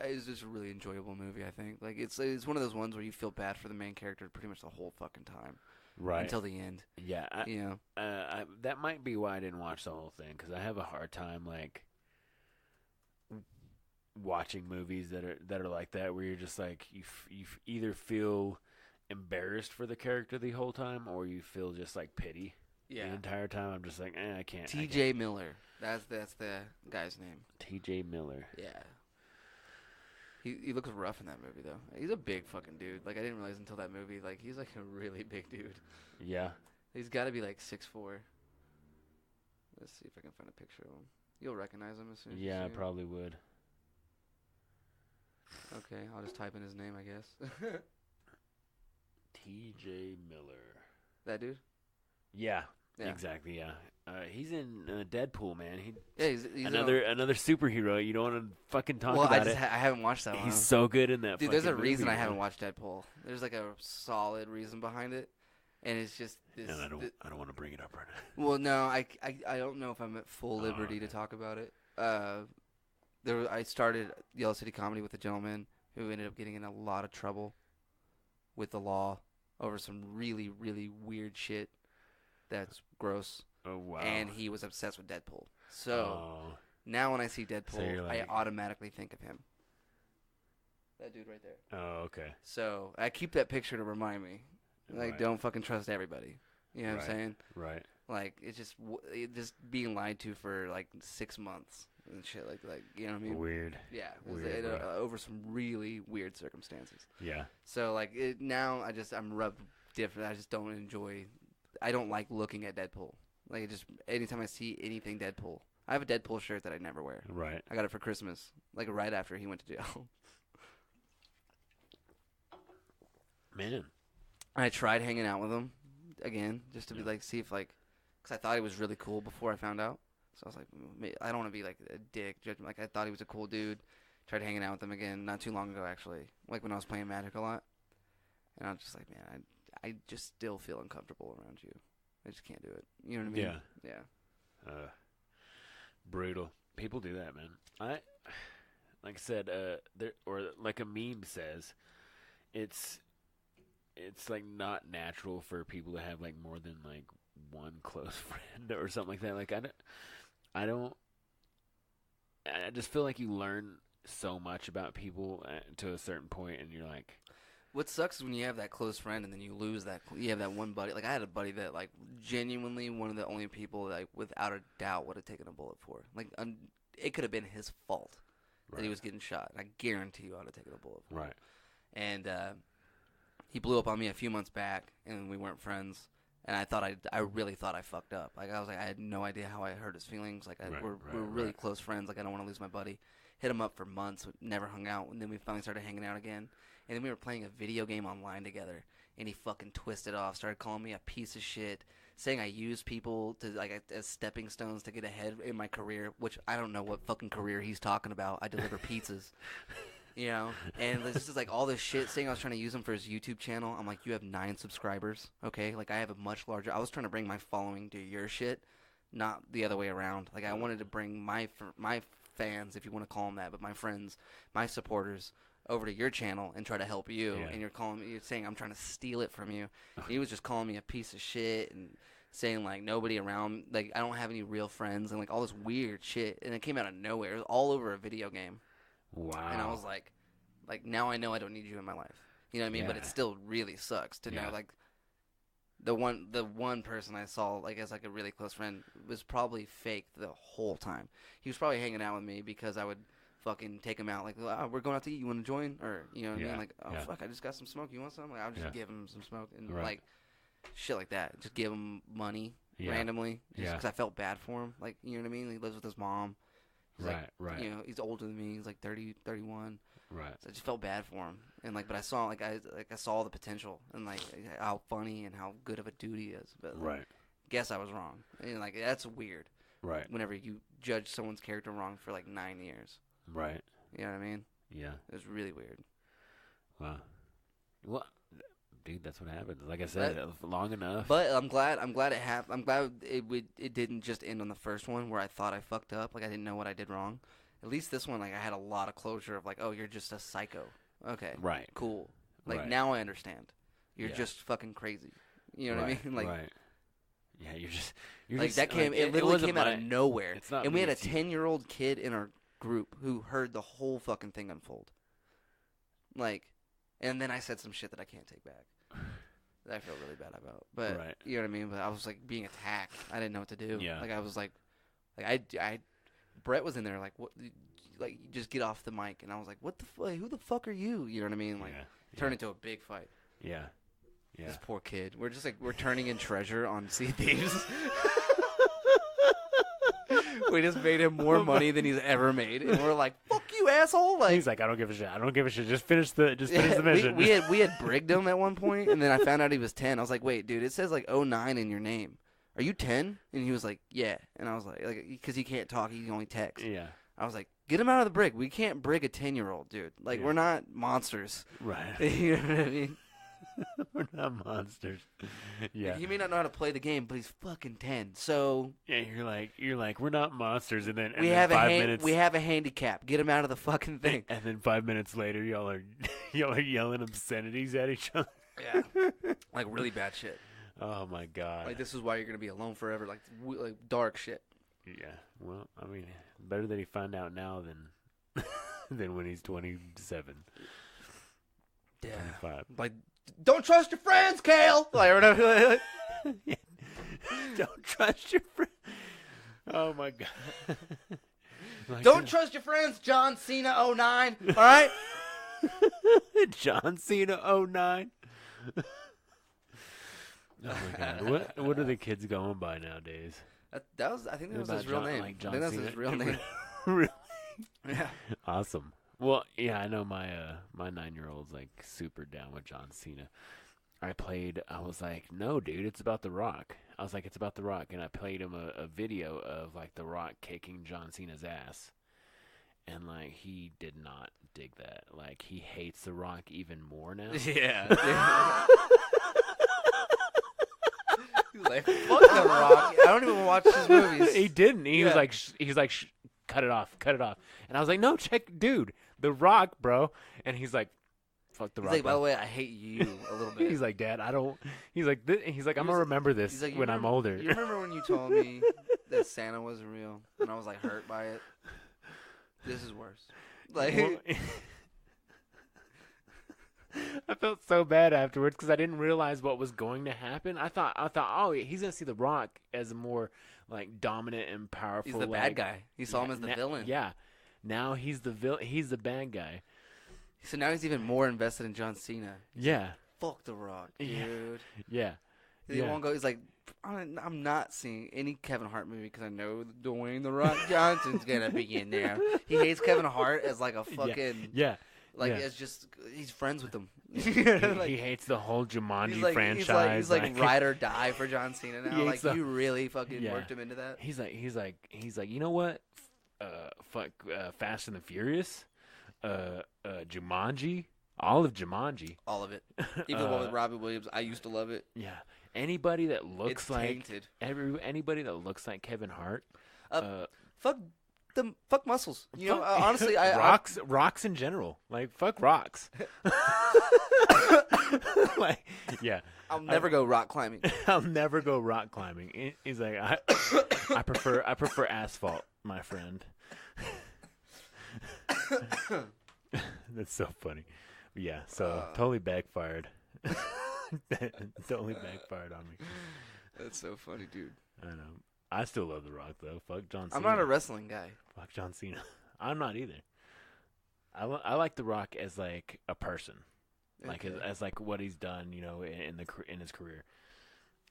really enjoyable movie, I think. Like, it's one of those ones where you feel bad for the main character pretty much the whole fucking time. Right. Until the end. Yeah. That might be why I didn't watch the whole thing, because I have a hard time, like, watching movies that are like that, where you're just like, you either feel embarrassed for the character the whole time, or you feel just like pity. Yeah. The entire time. I'm just like, I can't. T.J. Miller. That's the guy's name. T.J. Miller. Yeah. He looks rough in that movie, though. He's a big fucking dude. Like, I didn't realize until that movie, like, he's, like, a really big dude. Yeah. He's got to be, like, 6'4". Let's see if I can find a picture of him. You'll recognize him as soon as you see him. Yeah, I probably would. Okay, I'll just type in his name, I guess. T.J. Miller. That dude? Yeah. Exactly, yeah. He's in Deadpool, man. He's another superhero. You don't want to fucking talk about it. I haven't watched that one. He's so good in that. Dude, there's a movie, reason I man. haven't watched Deadpool. There's like a solid reason behind it, and it's just this. And I don't want to bring it up right now. Well, no, I don't know if I'm at full liberty to talk about it. I started Yellow City Comedy with a gentleman who ended up getting in a lot of trouble with the law over some really, really weird shit. That's gross. Oh, wow. And he was obsessed with Deadpool. So now when I see Deadpool, I automatically think of him. That dude right there. Oh, okay. So I keep that picture to remind me. Like, don't fucking trust everybody. You know what I'm saying? Right. Like, it's just being lied to for, like, 6 months and shit. Like you know what I mean? Weird. Yeah. Weird, over some really weird circumstances. Yeah. So, like, now I'm rubbed different. I just don't enjoy... I don't like looking at Deadpool. Like, anytime I see anything Deadpool. I have a Deadpool shirt that I never wear. Right. I got it for Christmas, like right after he went to jail. Man. I tried hanging out with him again, just to be like, see if like, because I thought he was really cool before I found out. So I was like, I don't want to be like a dick. Like, I thought he was a cool dude. Tried hanging out with him again not too long ago, actually. Like when I was playing Magic a lot. And I was just like, man, I just still feel uncomfortable around you. I just can't do it. You know what I mean? Yeah. Brutal. People do that, man. Like I said, or like a meme says, it's like not natural for people to have like more than like one close friend or something like that. Like I just feel like you learn so much about people to a certain point, and you're like. What sucks is when you have that close friend and then you lose that. You have that one buddy. Like, I had a buddy that, like, genuinely one of the only people that, like, without a doubt would have taken a bullet for. Like, it could have been his fault that he was getting shot. I guarantee you I would have taken a bullet for. Right. And he blew up on me a few months back, and we weren't friends. And I really thought I fucked up. Like, I was like, I had no idea how I hurt his feelings. Like, we're really close friends. Like, I don't want to lose my buddy. Hit him up for months, never hung out. And then we finally started hanging out again. And then we were playing a video game online together. And he fucking twisted off, started calling me a piece of shit, saying I use people to like as stepping stones to get ahead in my career, which I don't know what fucking career he's talking about. I deliver pizzas. You know, and this is like all this shit saying I was trying to use him for his YouTube channel. I'm like, you have 9 subscribers, okay? Like, I have a much larger. I was trying to bring my following to your shit, not the other way around. Like, I wanted to bring my fans, if you want to call them that, but my friends, my supporters, over to your channel and try to help you. Yeah. And you're saying I'm trying to steal it from you. And he was just calling me a piece of shit and saying like nobody around, like I don't have any real friends and like all this weird shit. And it came out of nowhere. It was all over a video game. Wow. And I was like now I know I don't need you in my life. You know what I mean? Yeah. But it still really sucks to know like the one person I saw like as like a really close friend was probably fake the whole time. He was probably hanging out with me because I would fucking take him out like, oh, we're going out to eat, you want to join? Or you know what I mean? Like, oh fuck, I just got some smoke, you want some? Like, I'll just give him some smoke and like shit like that. Just give him money randomly just because I felt bad for him. Like, you know what I mean? He lives with his mom. He's like, you know, he's older than me. He's like 30, 31. Right. So I just felt bad for him. And like, but I saw I saw the potential and like how funny and how good of a dude he is. But like, guess I was wrong. And like, that's weird. Right. Whenever you judge someone's character wrong for like 9 years. Right. You know what I mean? Yeah. It was really weird. Wow. Well, dude, that's what happens. Like I said, long enough. But I'm glad it happened. I'm glad it didn't just end on the first one where I thought I fucked up. Like I didn't know what I did wrong. At least this one, like I had a lot of closure of like, oh, you're just a psycho. Okay. Right. Cool. Like now I understand. You're just fucking crazy. You know what I mean? Like. Right. Yeah, you're like just, that came. Like, it literally came out of nowhere. It's not and we had a too. 10-year-old kid in our group who heard the whole fucking thing unfold. Like, and then I said some shit that I can't take back. That I feel really bad about. But you know what I mean? But I was like being attacked. I didn't know what to do. Yeah. Like I was like I Brett was in there like what? Like just get off the mic. And I was like, what the fuck? Who the fuck are you? You know what I mean? Like turned into a big fight. Yeah. Yeah. This poor kid. We're just like we're turning in treasure on Sea Thieves. We just made him more money than he's ever made, and we're like, "Fuck you, asshole!" Like he's like, "I don't give a shit. I don't give a shit. Just finish the mission." We had brigged him at one point, and then I found out he was 10. I was like, "Wait, dude, it says like 09 in your name. Are you 10?" And he was like, "Yeah." And I was like, because he can't talk, he can only text. Yeah. I was like, "Get him out of the brig. We can't brig a 10-year-old, dude. Like we're not monsters." Right. You know what I mean? We're not monsters. Yeah. He may not know how to play the game, but he's fucking 10. So yeah, you're like we're not monsters, and then we have 5 minutes. We have a handicap. Get him out of the fucking thing. And then 5 minutes later, y'all are yelling obscenities at each other. Yeah, like really bad shit. Oh my god. Like this is why you're gonna be alone forever. Like dark shit. Yeah. Well, I mean, better that he find out now than than when he's 27. Yeah. 25. Like. Don't trust your friends, Kale. Like, whatever. Don't trust your friends. Oh my god. Like, don't trust your friends, John Cena 09. All right. John Cena 09. Oh my god. What are the kids going by nowadays? That was. I think that was his real name. Like I think that's his real name. Really? Yeah. Awesome. Well, yeah, I know my 9-year-old's like super down with John Cena. I was like, no, dude, it's about The Rock. I was like, it's about The Rock. And I played him a video of like The Rock kicking John Cena's ass. And like, he did not dig that. Like, he hates The Rock even more now. Yeah. He's like, fuck The Rock. I don't even watch his movies. He didn't. He was like, cut it off. And I was like, no, dude, The Rock, bro. And he's like, fuck The Rock. He's like, by the way, I hate you a little bit. He's like, Dad, I don't. He's like, I'm gonna remember this like, when I'm older. You remember when you told me that Santa wasn't real, and I was like hurt by it? This is worse. Like, I felt so bad afterwards because I didn't realize what was going to happen. I thought, oh, he's gonna see The Rock as a more like dominant and powerful. He's the bad guy. He saw him as the villain. Yeah. Now he's the villain. He's the bad guy. So now he's even more invested in John Cena. Yeah. Fuck The Rock, dude. Yeah. 'Cause he won't go. He's like, I'm not seeing any Kevin Hart movie because I know Dwayne The Rock Johnson's gonna be in there. He hates Kevin Hart as like a fucking it's just he's friends with him. He hates the whole Jumanji franchise. He's like ride or die for John Cena now. Like you really fucking worked him into that. He's like you know what? Fast and the Furious, Jumanji, all of Jumanji, all of it. Even the one with Robin Williams, I used to love it. Yeah, anybody that looks it's like tainted. Anybody that looks like Kevin Hart, fuck muscles. You know, honestly, rocks in general. Like fuck rocks. Like I'll never go rock climbing. I'll never go rock climbing. He's like I prefer asphalt, my friend. That's so funny. Yeah, so totally backfired. Totally backfired on me. That's so funny, dude. I know. I still love The Rock though. Fuck John Cena. I'm not a wrestling guy. Fuck John Cena. I'm not either. I like The Rock as like a person, like as like what he's done, you know, in his career.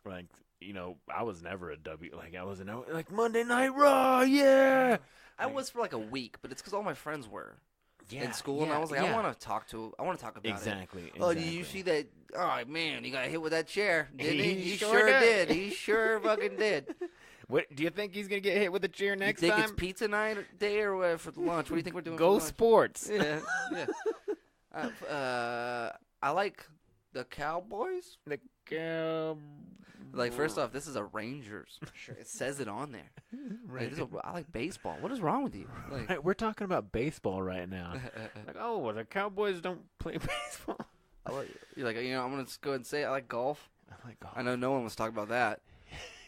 Like, you know, I was never I wasn't like Monday Night Raw. Yeah, I was for like a week, but it's because all my friends were. In school, yeah, and I was like, I want to talk about it. Exactly. Oh, did you see that? Oh man, he got hit with that chair, didn't he? He sure did. He sure fucking did. What do you think he's gonna get hit with a chair next time? You think it's pizza night day or what for lunch? What do you think we're doing? Go for sports. Yeah. I like the Cowboys. Like, first off, this is a Rangers shirt. It says it on there. Like, I like baseball. What is wrong with you? Like, right, we're talking about baseball right now. Like, well, the Cowboys don't play baseball. You're like, you know, I'm going to go ahead and say I like golf. I like golf. I know no one wants to talk about that.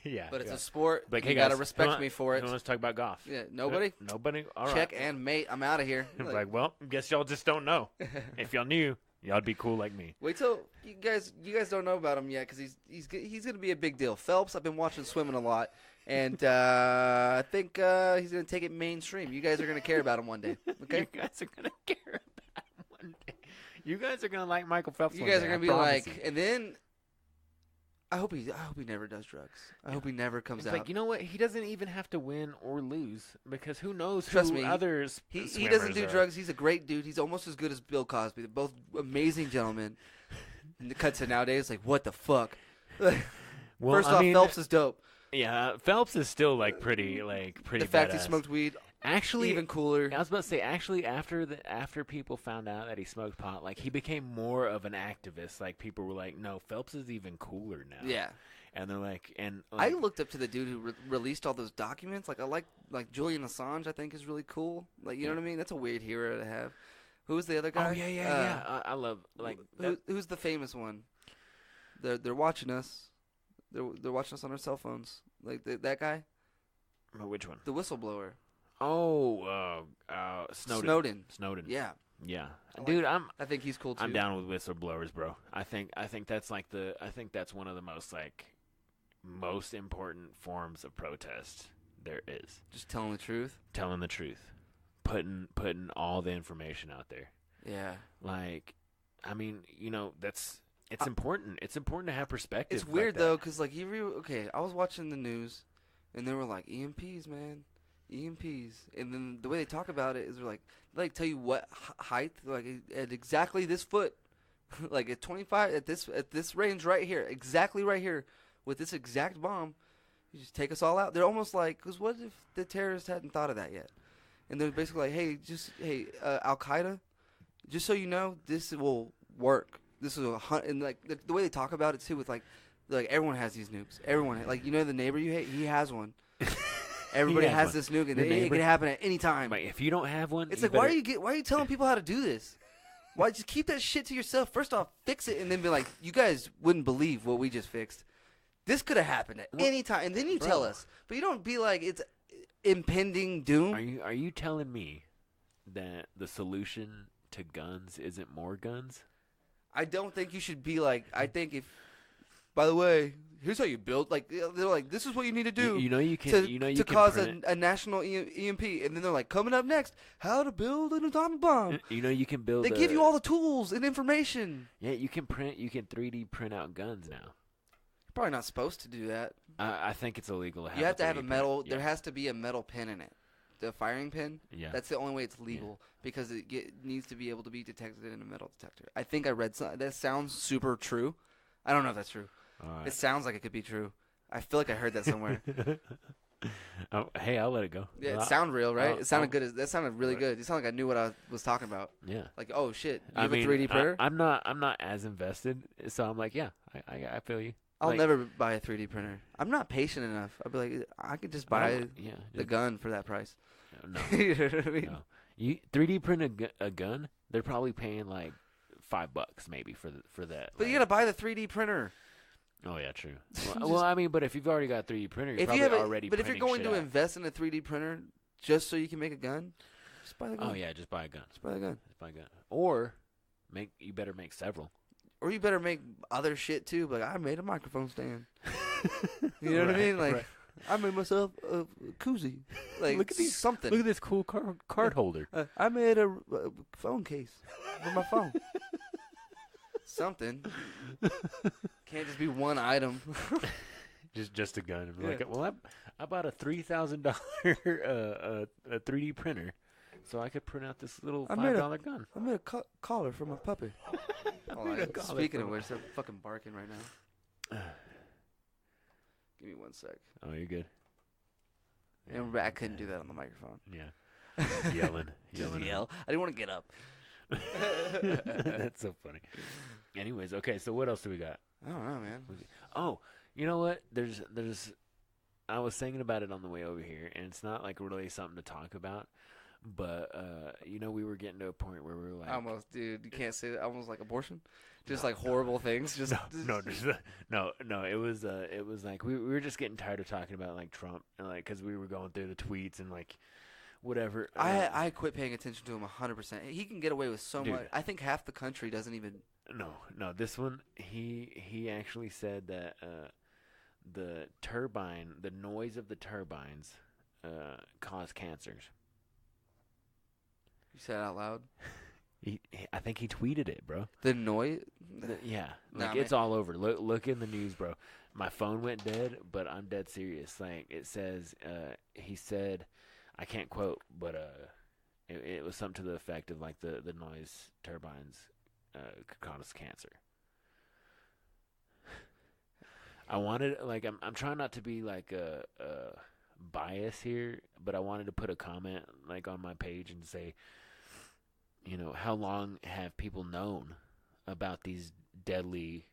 Yeah. But it's a sport. Like, you got to respect me for it. Who wants to talk about golf? Yeah, nobody? Nobody? All right. Check and mate. I'm out of here. Like, well, guess y'all just don't know. If y'all knew, y'all'd be cool like me. Wait till you guys don't know about him yet because he's going to be a big deal. Phelps, I've been watching swimming a lot, and I think he's going to take it mainstream. You guys are going to care about him one day. Okay? You guys are going to care about him one day. You guys are going to like Michael Phelps. You guys are going to be like, and then I hope he never does drugs. I hope he never comes out. Like, you know what? He doesn't even have to win or lose because who knows Trust who me, others. He doesn't do drugs. He's a great dude. He's almost as good as Bill Cosby. They're both amazing gentlemen. And the cuts to nowadays, like, what the fuck? First off, Phelps is dope. Yeah, Phelps is still pretty The fact badass. he smoked weed, actually, even cooler. I was about to say, actually, after people found out that he smoked pot, like he became more of an activist. Like people were like, no, Phelps is even cooler now. Yeah. And they're like, I looked up to the dude who released all those documents. Like I like Julian Assange. I think is really cool. Like you know what I mean? That's a weird hero to have. Who's the other guy? Oh yeah. I love who's the famous one? They're watching us. They're watching us on our cell phones. Like that guy. Which one? The whistleblower. Oh, Snowden. Snowden. Yeah. Yeah, dude, I think he's cool too. I'm down with whistleblowers, bro. I think that's that's one of the most important forms of protest there is. Just telling the truth. Telling the truth. Putting all the information out there. Yeah. Like, I mean, you know, it's important. It's important to have perspective. It's weird though, because like I was watching the news, and they were like EMPs, man. EMPs, and then the way they talk about it is they're like tell you what height, like at exactly this foot, like at 25 at this range right here, exactly right here, with this exact bomb, you just take us all out. They're almost like, because what if the terrorists hadn't thought of that yet? And they're basically like, hey, Al Qaeda, just so you know, this will work. This is and like the way they talk about it too, with like everyone has these nukes. Everyone, like, you know, the neighbor you hate, he has one. Everybody has this nuke, and it can happen at any time. Wait, if you don't have one, it's like, why are you telling people how to do this? Why just keep that shit to yourself? First off, fix it, and then be like, you guys wouldn't believe what we just fixed. This could have happened at any time, and then you tell us. But you don't be like, it's impending doom. Are you telling me that the solution to guns isn't more guns? I don't think you should be like, I think if, by the way, here's how you build. Like, they're like, this is what you need to do. To cause a national EMP, and then they're like, coming up next, how to build an atomic bomb. You know, you can build. They give you all the tools and information. Yeah, you can 3D print out guns now. Probably not supposed to do that. I think it's illegal to have. You have to have a 3D metal. printer. There Yeah. has to be a metal pin in it. The firing pin. Yeah. That's the only way it's legal because it needs to be able to be detected in a metal detector. I think I read something that sounds super true. I don't know if that's true. All right. It sounds like it could be true. I feel like I heard that somewhere. Oh, hey, I'll let it go. Yeah, Well, it sounded real, right? I'll- It sounded I'll- good. That sounded really good. It sounded like I knew what I was talking about. Yeah. Like, oh shit, you I have mean, a 3D printer? I'm not as invested, so I'm like, yeah, I feel you. I'll like- never buy a 3D printer. I'm not patient enough. I'll be like, I could just buy Yeah. the gun for that price. No. You know what I mean? No. You 3D print a gun, they're probably paying like $5 maybe for that. But you like- gotta buy the 3D printer. Oh yeah, true. Well, I mean, but if you've already got a 3D printer, you're probably already. But if you're printing going shit to out. invest in a 3D printer just so you can make a gun, just buy the gun. Oh yeah, just buy a gun. Just buy the gun. Just buy a gun. Or you better make several. Or you better make other shit too. Like I made a microphone stand. You know what I mean? Like right. I made myself a koozie. Like Look at these- something. Look at this cool card holder. I made a phone case for my phone. Something. Can't just be one item. just a gun. And be Yeah. like, well, I bought a $3,000 a 3D printer, so I could print out this little I made a- $5 gun. I made a collar for my puppy. made a collar Speaking for of my- which, they're fucking barking right now. Give me 1 sec. Oh, you're good. And I couldn't do that on the microphone. Yeah. Yelling. Just yell. I didn't want to get up. That's so funny. Anyways, okay, so what else do we got? I don't know, man. Oh, you know what? There's I was thinking about it on the way over here, and it's not like really something to talk about, but we were getting to a point where we were like, Almost, dude. You can't say that. Almost like abortion. Just like horrible things. Just no. It was like we were just getting tired of talking about like Trump, and like because we were going through the tweets and like whatever. I quit paying attention to him 100%. He can get away with so Dude. much. I think half the country doesn't even. No. This one, he actually said that the noise of the turbines cause cancers. You said it out loud. I think he tweeted it, bro. The noise. Yeah, Nah, like it's all over. Look in the news, bro. My phone went dead, but I'm dead serious. Like it says, he said, I can't quote, but it was something to the effect of like the noise turbines could cause cancer. I wanted like I'm trying not to be like a bias here, but I wanted to put a comment like on my page and say, how long have people known about these deadly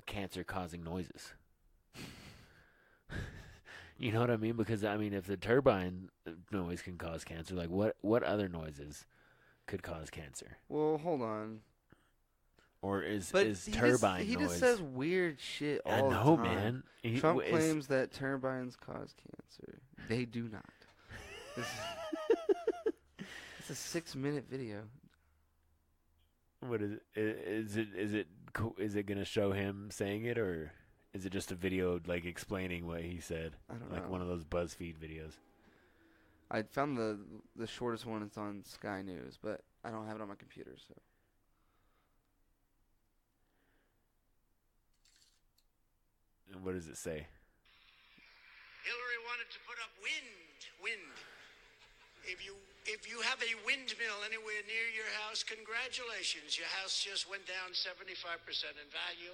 cancer-causing noises? You know what I mean? Because I mean, if the turbine noise can cause cancer, like what other noises could cause cancer? Well, hold on. Or is He turbine just, noise? He just says weird shit I all know, the time. man. Trump claims that turbines cause cancer. They do not. It's a 6-minute video. What is it? Is it gonna show him saying it, or is it just a video like explaining what he said? I don't like know. one of those BuzzFeed videos. I found the shortest one. It's on Sky News, but I don't have it on my computer. So And what does it say? Hillary wanted to put up wind. If you have a windmill anywhere near your house, congratulations. Your house just went down 75% in value.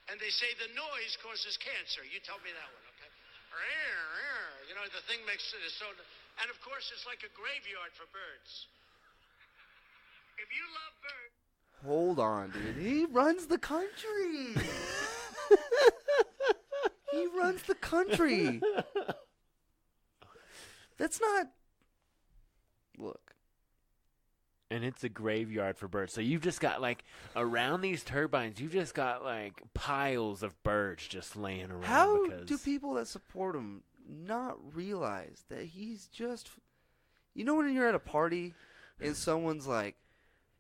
And they say the noise causes cancer. You tell me that one, okay? You know, the thing makes it so... And, of course, it's like a graveyard for birds. If you love birds... hold on, dude. He runs the country. He runs the country. That's not. Look. And it's a graveyard for birds. So you've just got like around these turbines, you've just got like piles of birds just laying around. How because... do people that support him not realize that he's just... You know when you're at a party and someone's like,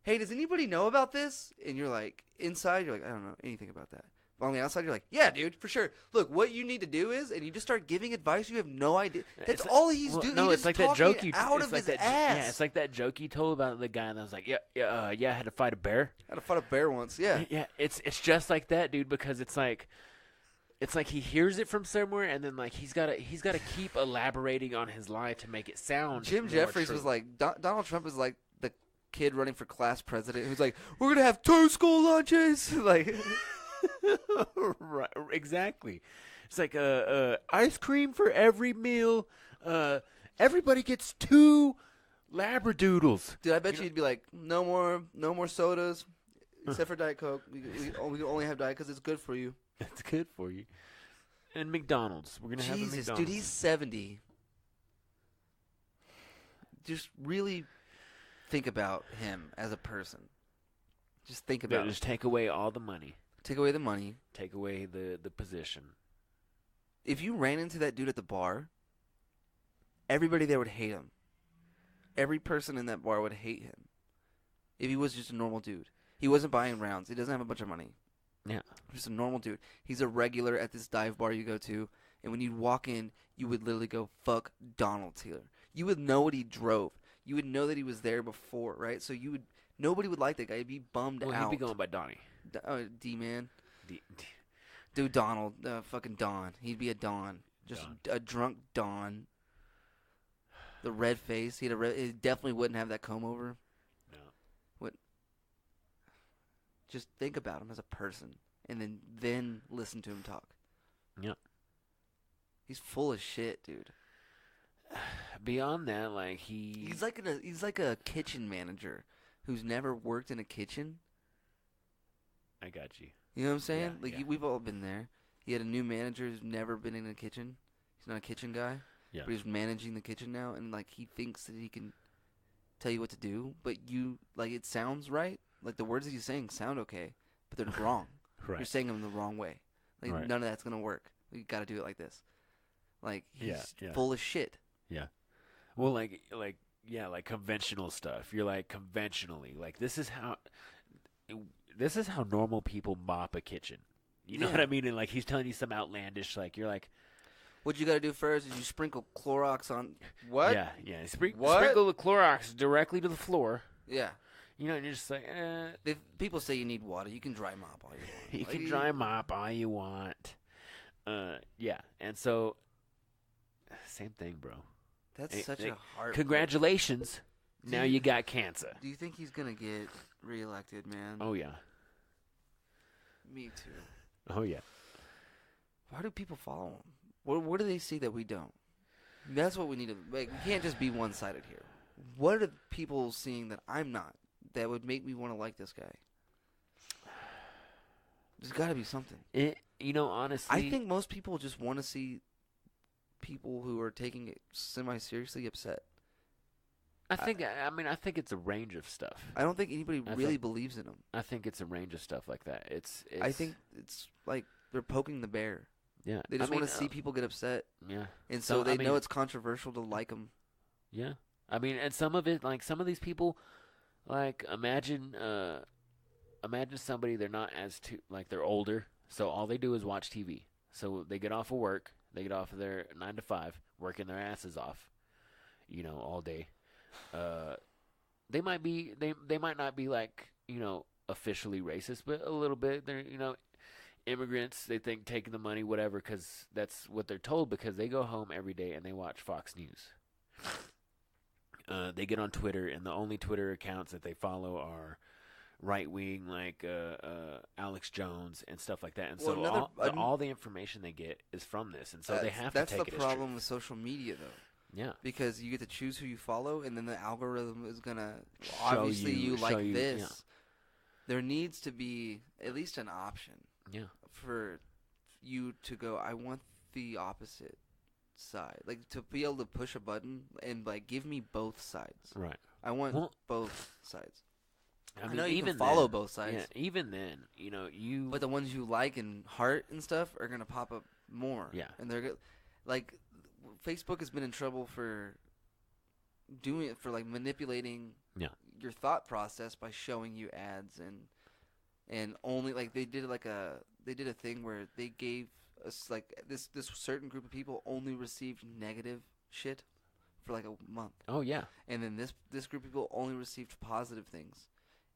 hey, does anybody know about this? And you're like, inside, you're like, I don't know anything about that. On the outside, you're like, yeah, dude, for sure. Look, what you need to do is, and you just start giving advice. You have no idea. That's all he's doing. No, he's it's like just that joke talking you out it's of like his that, ass. Yeah, it's like that joke you told about the guy that was like, I had to fight a bear. I had to fight a bear once. Yeah. Yeah, it's just like that, dude. Because it's like he hears it from somewhere, and then like he's gotta keep elaborating on his lie to make it sound. Jim more Jeffries true. was like, Donald Trump is like the kid running for class president who's like, we're gonna have 2 school lunches. Like. Right, exactly. It's like ice cream for every meal. Everybody gets 2 Labradoodles. Dude, I bet you'd be like, no more sodas, except for Diet Coke. We only have Diet because it's good for you. It's good for you. And McDonald's. We're gonna have a Jesus, McDonald's. dude, he's 70. Just really think about him as a person. Just think about Just take away all the money. Take away the money. Take away the position. If you ran into that dude at the bar, everybody there would hate him. Every person in that bar would hate him. If he was just a normal dude. He wasn't buying rounds. He doesn't have a bunch of money. Yeah. Just a normal dude. He's a regular at this dive bar you go to, and when you walk in, you would literally go, fuck Donald Taylor. You would know what he drove. You would know that he was there before, right? So nobody would like that guy. He'd be bummed out. He'd be going by Donnie. D-man. Dude, Donald. Fucking Don. He'd be a Don. Just a drunk Don. The red face. He definitely wouldn't have that comb over. No. Just think about him as a person, and then listen to him talk. Yep. He's full of shit, dude. Beyond that, like he's like a kitchen manager who's never worked in a kitchen. I got you. You know what I'm saying? Yeah, We've all been there. He had a new manager who's never been in a kitchen. He's not a kitchen guy. Yeah. But he's managing the kitchen now, and like he thinks that he can tell you what to do, but it sounds right. Like the words that he's saying sound okay, but they're wrong. Right. You're saying them the wrong way. Like Right. none of that's gonna work. You got to do it like this. Like he's Yeah. full of shit. Yeah. Well, like conventional stuff. You're like conventionally. Like this is how normal people mop a kitchen. You know what I mean? And like he's telling you some outlandish. Like you're like, what you got to do first is you sprinkle Clorox on what? Yeah. What? Sprinkle the Clorox directly to the floor. Yeah. You know, and you're just like, People say you need water. You can dry mop all you want. You can dry mop all you want. Yeah. And so, same thing, bro. That's such a hard. Congratulations. Now you got cancer. Do you think he's gonna get reelected, man? Oh yeah. Me too. Oh yeah. Why do people follow him? What do they see that we don't? That's what we need to. Like, we can't just be one-sided here. What are people seeing that I'm not that would make me want to like this guy? There's got to be something. Honestly, I think most people just want to see people who are taking it semi-seriously upset. I think it's a range of stuff. I don't think anybody really believes in him. I think it's a range of stuff like that. I think it's like they're poking the bear. Yeah. They just want to see people get upset. Yeah. And so they know it's controversial to like him. Yeah. I mean, and some of it, like some of these people, like imagine somebody, they're not like they're older, so all they do is watch TV. So they get off of work, they get off of their 9 to 5, working their asses off, all day. They might not be like, officially racist, but a little bit. They're, immigrants, they think taking the money, whatever, because that's what they're told, because they go home every day and they watch Fox News. They get on Twitter, and the only Twitter accounts that they follow are right-wing, like Alex Jones and stuff like that. And so all the information they get is from this, and so they have to take it as That's the problem true. with social media, though. Yeah. Because you get to choose who you follow, and then the algorithm is going to, Show obviously you like you, this. yeah. There needs to be at least an option for you to go, I want the opposite side. Like, to be able to push a button and, like, give me both sides. Right. I want both sides. I know you even can follow then, both sides. Yeah, even then, you... But the ones you like and heart and stuff are going to pop up more. Yeah. And they're like, Facebook has been in trouble for manipulating your thought process by showing you ads and and only like they did a thing where they gave us like this certain group of people only received negative shit for like a month. Oh yeah. And then this group of people only received positive things,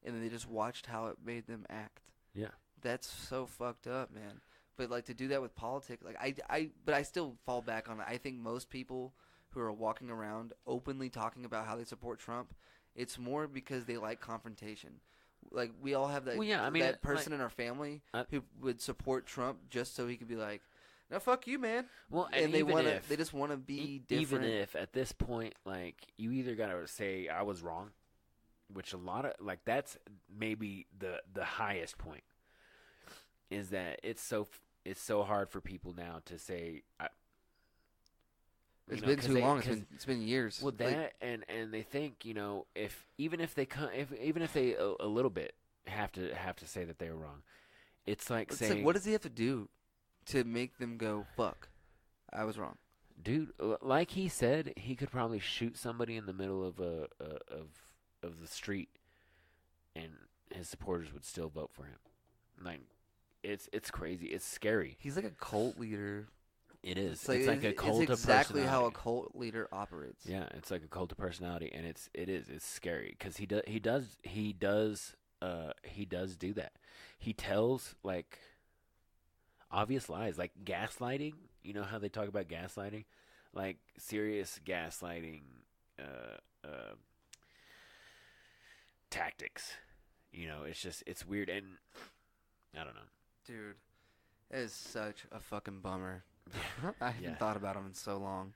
and then they just watched how it made them act. Yeah. That's so fucked up, man. But like to do that with politics, like I still fall back on it. I think most people who are walking around openly talking about how they support Trump, it's more because they like confrontation. Like we all have that. Well, yeah, I mean, that person in our family who would support Trump just so he could be like, "No, fuck you, man." Well, and they just want to be different. Even if at this point, like you either gotta say I was wrong, which a lot of like that's maybe the highest point, is that it's so hard for people now to say. It's been too long. It's been years. Well, that and they think even if they a little bit have to say that they were wrong, it's like saying like, what does he have to do to make them go fuck? I was wrong, dude. Like he said, he could probably shoot somebody in the middle of of the street, and his supporters would still vote for him. Like it's crazy. It's scary. He's like a cult leader. It is. It's like a cult of personality. It's exactly how a cult leader operates. Yeah, it's like a cult of personality, and it's scary because he does do that. He tells like obvious lies, like gaslighting. You know how they talk about gaslighting, like serious gaslighting tactics. It's weird, and I don't know, dude. It is such a fucking bummer. I haven't thought about them in so long.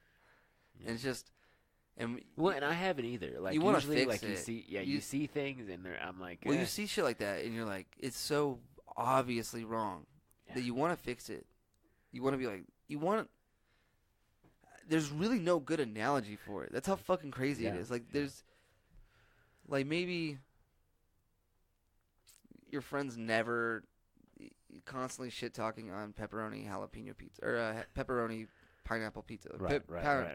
Yeah. And it's just, and I haven't either. Like you want to fix like it. You see things, and I'm like, well, you see shit like that, and you're like, it's so obviously wrong that you want to fix it. You want to be like, there's really no good analogy for it. That's how fucking crazy it is. Like there's, like maybe your friends never. Constantly shit talking on pepperoni jalapeno pizza or pepperoni pineapple pizza,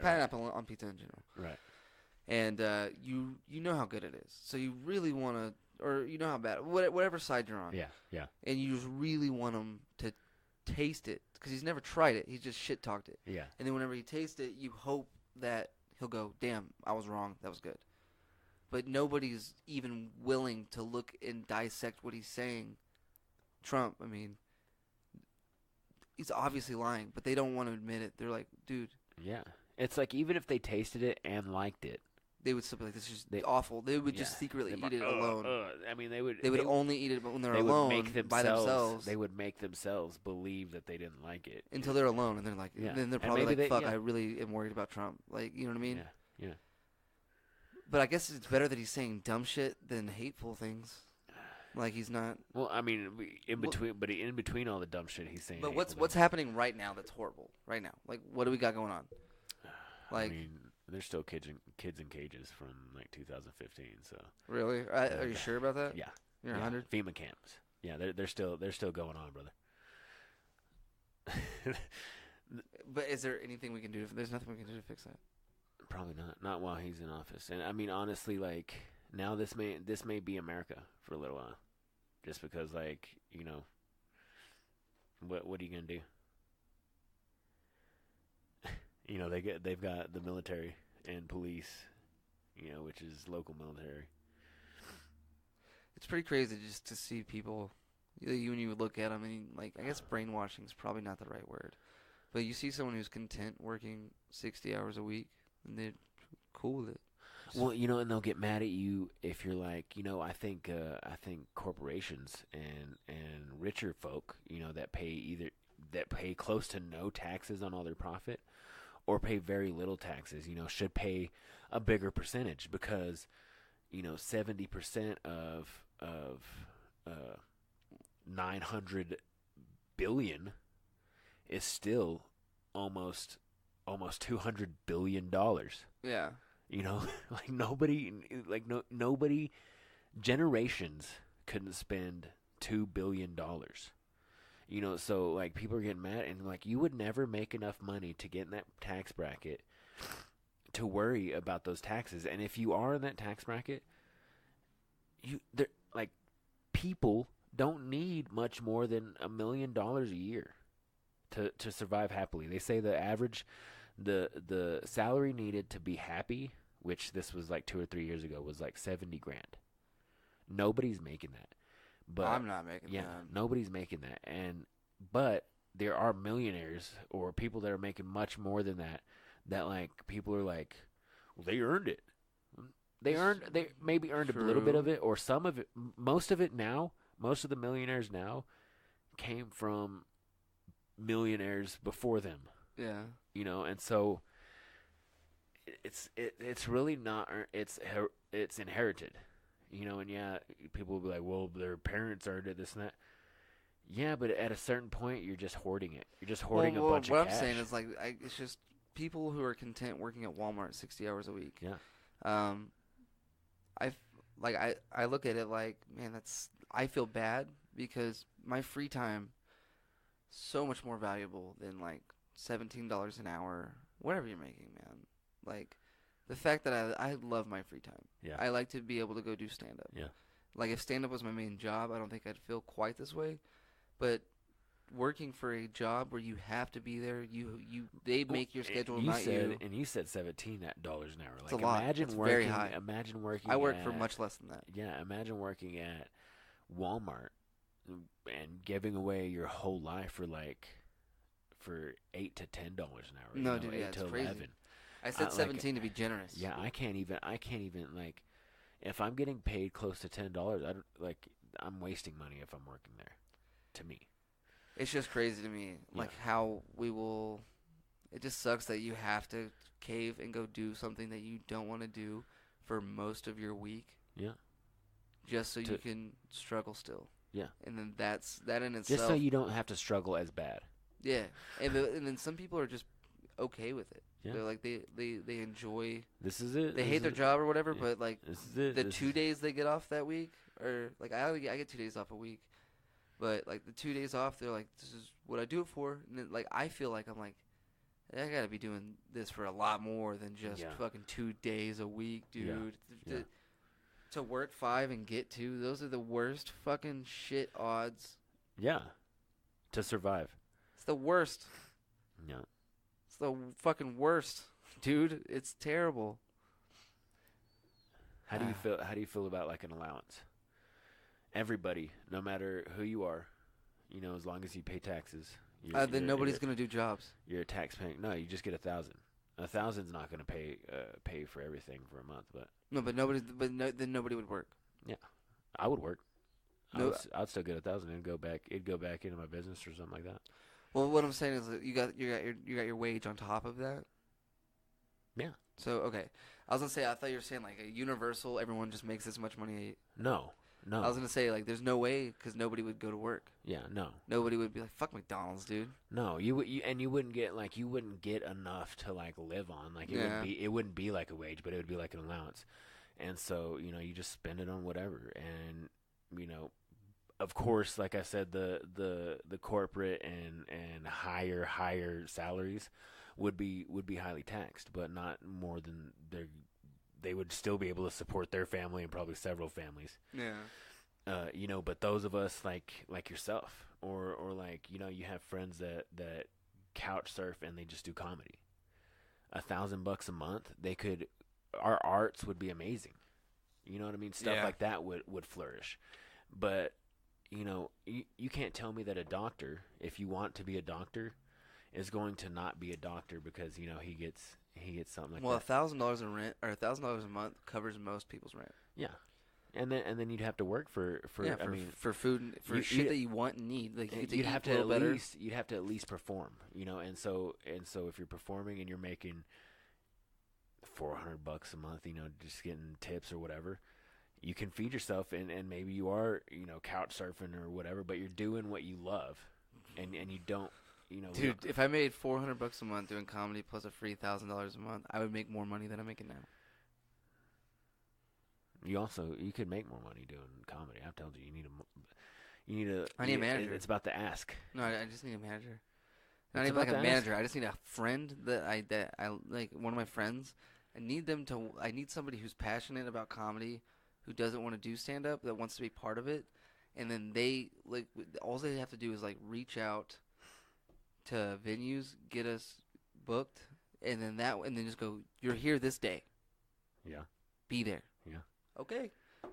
pineapple on pizza in general. Right. And you know how good it is, so you really want to, or you know how bad, whatever side you're on. Yeah, yeah. And you just really want him to taste it because he's never tried it. He's just shit talked it. Yeah. And then whenever he tastes it, you hope that he'll go, "Damn, I was wrong. That was good." But nobody's even willing to look and dissect what he's saying. Trump, I mean, he's obviously lying, but they don't want to admit it. They're like, dude. Yeah. It's like even if they tasted it and liked it, they would still be like, this is awful. They would just secretly eat it alone. I mean, they would only eat it when they're alone by themselves. They would make themselves believe that they didn't like it. Until they're alone, and they're like, then they're probably like, fuck, I really am worried about Trump. Like, you know what I mean? Yeah. But I guess it's better that he's saying dumb shit than hateful things. Like he's not. Well, I mean, in between all the dumb shit he's saying. But what's happening right now that's horrible? Right now, like what do we got going on? Like, I mean, there's still kids in cages from like 2015. So really, are you sure about that? Yeah, you're 100. FEMA camps. Yeah, they're still going on, brother. But is there anything we can do? There's nothing we can do to fix that. Probably not. Not while he's in office. And I mean, honestly, like. Now this may be America for a little while, just because what are you gonna do? They've got the military and police, which is local military. It's pretty crazy just to see people. When you would look at them, and like I guess brainwashing is probably not the right word, but you see someone who's content working 60 hours a week, and they're cool with it. Well, and they'll get mad at you if you're like, I think corporations and richer folk, that pay close to no taxes on all their profit, or pay very little taxes, should pay a bigger percentage because, 70% of 900 billion is still almost $200 billion. Yeah. Like nobody, generations couldn't spend $2 billion. So like people are getting mad, and like you would never make enough money to get in that tax bracket to worry about those taxes. And if you are in that tax bracket, people don't need much more than $1 million a year to survive happily. They say the average, the salary needed to be happy, which this was like 2 or 3 years ago, was like $70,000. Nobody's making that. But I'm not making that. Nobody's making that. But there are millionaires or people that are making much more than that. That like people are like, well, they earned it. They maybe earned a little bit of it, or some of it. Most of it now. Most of the millionaires now came from millionaires before them. Yeah. You know, and so it's really not. It's inherited. You know, and yeah, people will be like, well, their parents earned it, this and that. Yeah, but at a certain point, you're just hoarding it. You're just hoarding a bunch of cash. What I'm saying is, like, it's just people who are content working at Walmart 60 hours a week. Yeah. I look at it like, man, I feel bad because my free time so much more valuable than like $17 an hour, whatever you're making, man. Like, the fact that I love my free time. Yeah. I like to be able to go do stand-up. Yeah. Like, if stand-up was my main job, I don't think I'd feel quite this way. But working for a job where you have to be there, they make your schedule, not you. And you said $17 an hour. It's a lot. It's very high. Imagine working. I work for much less than that. Yeah, imagine working at Walmart and giving away your whole life for $8 to $10 an hour. No, dude, yeah, it's crazy. 11. I said 17 to be generous. Yeah, I can't even like, if I'm getting paid close to $10, I'm wasting money if I'm working there. To me, it's just crazy to me, like how we will. It just sucks that you have to cave and go do something that you don't want to do for most of your week. Yeah. Just so you can struggle still. Yeah. And then that in itself. Just so you don't have to struggle as bad. Yeah, and then some people are just okay with it. Yeah. They're like they enjoy. This is it. They hate their job or whatever, but like this is it. The 2 days they get off that week, or like I get 2 days off a week, but like the 2 days off, they're like, this is what I do it for. And then like I feel like I'm like, I gotta be doing this for a lot more than just fucking 2 days a week, dude. Yeah. To work 5 and get 2, those are the worst fucking shit odds. Yeah. To survive. It's the worst. Yeah. It's the fucking worst, dude. It's terrible. How do you feel about like an allowance? Everybody, no matter who you are, you know, as long as you pay taxes. Then nobody's gonna do jobs. You're a tax paying. No, you just get 1,000. 1,000's not gonna pay for everything for a month, but no, then nobody would work. Yeah, I would work. No, I'd still get 1,000 and it'd go back into my business or something like that. Well, what I'm saying is that you got your wage on top of that. Yeah. So okay, I was gonna say I thought you were saying like a universal. Everyone just makes this much money. No. I was gonna say like there's no way because nobody would go to work. Yeah. No. Nobody would be like fuck McDonald's, dude. No, you wouldn't get enough to like live on. Like it wouldn't be like a wage, but it would be like an allowance. And so you know you just spend it on whatever, and you know. Of course, like I said, the corporate and higher salaries would be highly taxed, but not more than they would still be able to support their family and probably several families. Yeah. You know, but those of us like yourself, or like you know, you have friends that couch surf and they just do comedy. $1,000 a month, our arts would be amazing. You know what I mean? Stuff like that would flourish, but. You know, you can't tell me that a doctor, if you want to be a doctor, is going to not be a doctor because you know he gets something like that. Well, $1,000 in rent or $1,000 a month covers most people's rent. Yeah, and then you'd have to work for food and for shit that you want and need. Like you'd have to at least perform. You know, and so if you're performing and you're making $400 a month, you know, just getting tips or whatever. You can feed yourself, and maybe you are, you know, couch surfing or whatever, but you're doing what you love, and you don't, you know. Dude, if I made $400 a month doing comedy plus a free $1,000 a month, I would make more money than I'm making now. You could make more money doing comedy. I've told you, I need a manager. It's about the ask. No, I just need a manager. Not even like a manager. I just need a friend that I like. One of my friends. I need somebody who's passionate about comedy. Who doesn't want to do stand-up, that wants to be part of it, and then they like all they have to do is like reach out to venues, get us booked, and then just go, you're here this day. Yeah. Be there. Yeah. Okay.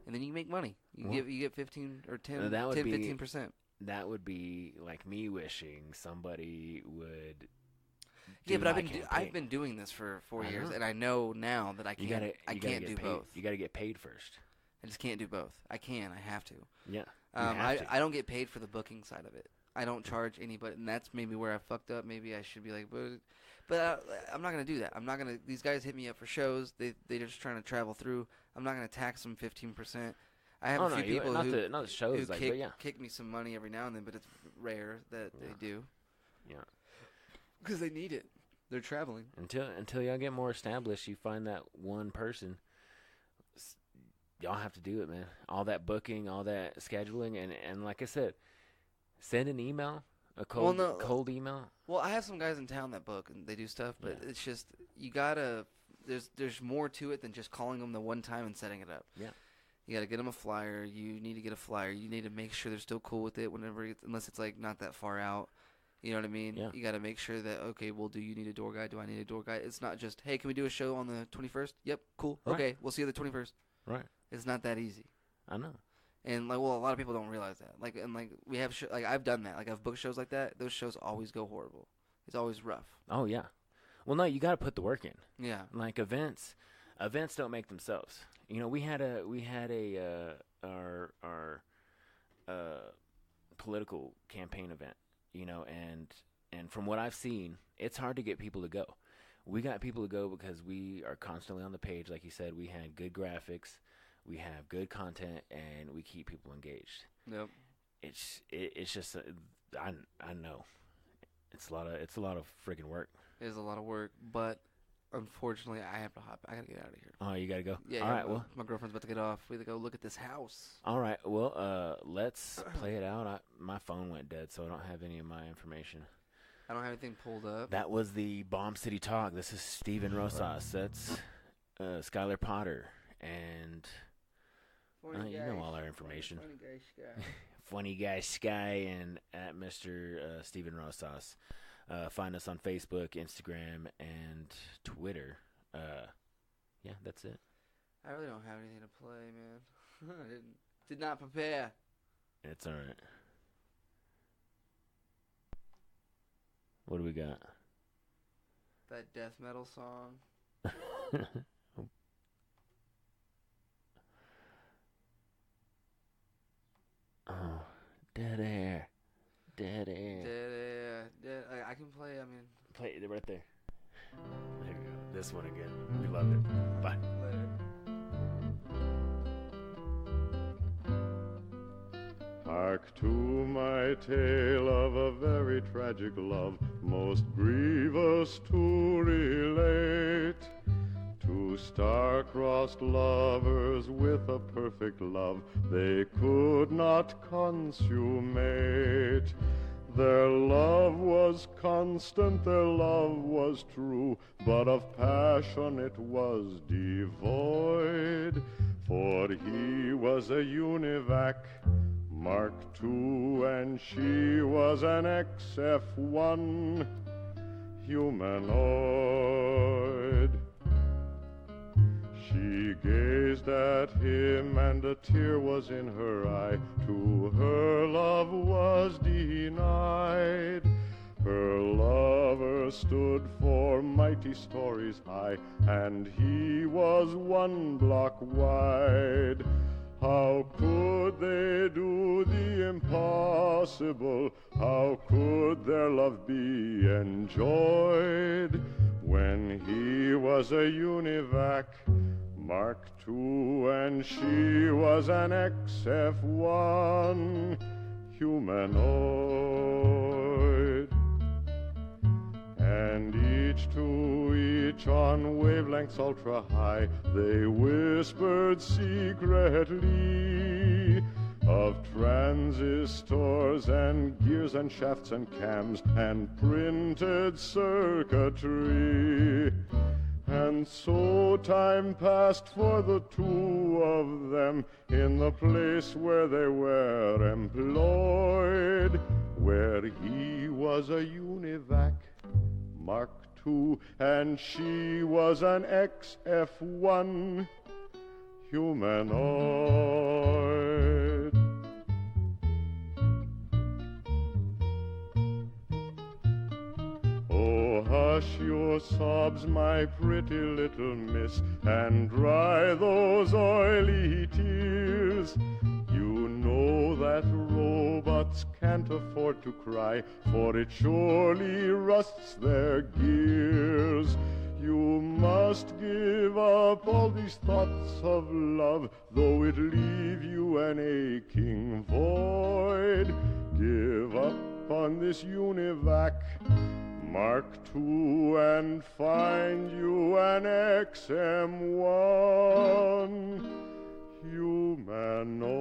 And then you make money. You get 15 or 10, that would 15%. That would be like me wishing somebody would. Yeah, but I've been doing this for 4 years, and I know now that I can't do both. You got to get paid first. I just can't do both. I have to. Yeah. I don't get paid for the booking side of it. I don't charge anybody, and that's maybe where I fucked up. Maybe I should be like, but I'm not gonna do that. I'm not gonna. These guys hit me up for shows. They're just trying to travel through. I'm not gonna tax them 15%. I have a few people who kick me some money every now and then, but it's rare that they do. Yeah. Because they need it. They're traveling. Until y'all get more established, you find that one person. Y'all have to do it, man. All that booking, all that scheduling, and like I said, send an email, cold email. Well, I have some guys in town that book and they do stuff, but it's just you gotta. There's more to it than just calling them the one time and setting it up. Yeah. You got to get them a flyer. You need to get a flyer. You need to make sure they're still cool with it unless it's like not that far out. You know what I mean? Yeah. You got to make sure that, okay, well, do you need a door guy? Do I need a door guy? It's not just, hey, can we do a show on the 21st? Yep, cool. Right. Okay, we'll see you the 21st. Right. It's not that easy. I know. And a lot of people don't realize that. We have I've done that. Like I've booked shows like that. Those shows always go horrible. It's always rough. Oh yeah. Well, no, you got to put the work in. Yeah. Like events don't make themselves. You know, we had our political campaign event, you know, and from what I've seen, it's hard to get people to go. We got people to go because we are constantly on the page. Like you said, we had good graphics, we have good content, and we keep people engaged. Yep. It's just I know it's a lot of freaking work. It is a lot of work, but unfortunately, I have to hop. I gotta get out of here. Oh, you gotta go. Yeah. All right. Well, my girlfriend's about to get off. We gotta go look at this house. All right. Well, let's play it out. My phone went dead, so I don't have any of my information. I don't have anything pulled up. That was the Bomb City Talk. This is Steven Rosas. That's Skylar Potter, and you know all our information. Funny guy Sky. Funny guy Sky, and at Mr. Steven Rosas. Find us on Facebook, Instagram, and Twitter. Yeah, that's it. I really don't have anything to play, man. I did not prepare. It's all right. What do we got? That death metal song. Oh, dead air. Dead air. Dead air. I can play, I mean. Play it right there. There we go. This one again. We love it. Bye. Later. Hark to my tale of a very tragic love, most grievous to relate. Two star-crossed lovers with a perfect love they could not consummate. Their love was constant, their love was true, but of passion it was devoid. For he was a UNIVAC Mark II, and she was an XF-1 humanoid. She gazed at him, and a tear was in her eye. To her love was denied. Her lover stood for mighty stories high, and he was 1 block wide. How could they do the impossible? How could their love be enjoyed when he was a UNIVAC Mark II and she was an XF-1 humanoid? And each to each on wavelengths ultra high, they whispered secretly of transistors and gears and shafts and cams and printed circuitry. And so time passed for the two of them in the place where they were employed, where he was a UNIVAC Mark II and she was an XF-1 humanoid. Oh, hush your sobs, my pretty little miss, and dry those oily tears. You know that robots can't afford to cry, for it surely rusts their gears. You must give up all these thoughts of love, though it leave you an aching void. Give up on this UNIVAC Mark II and find you an XM1 humanoid.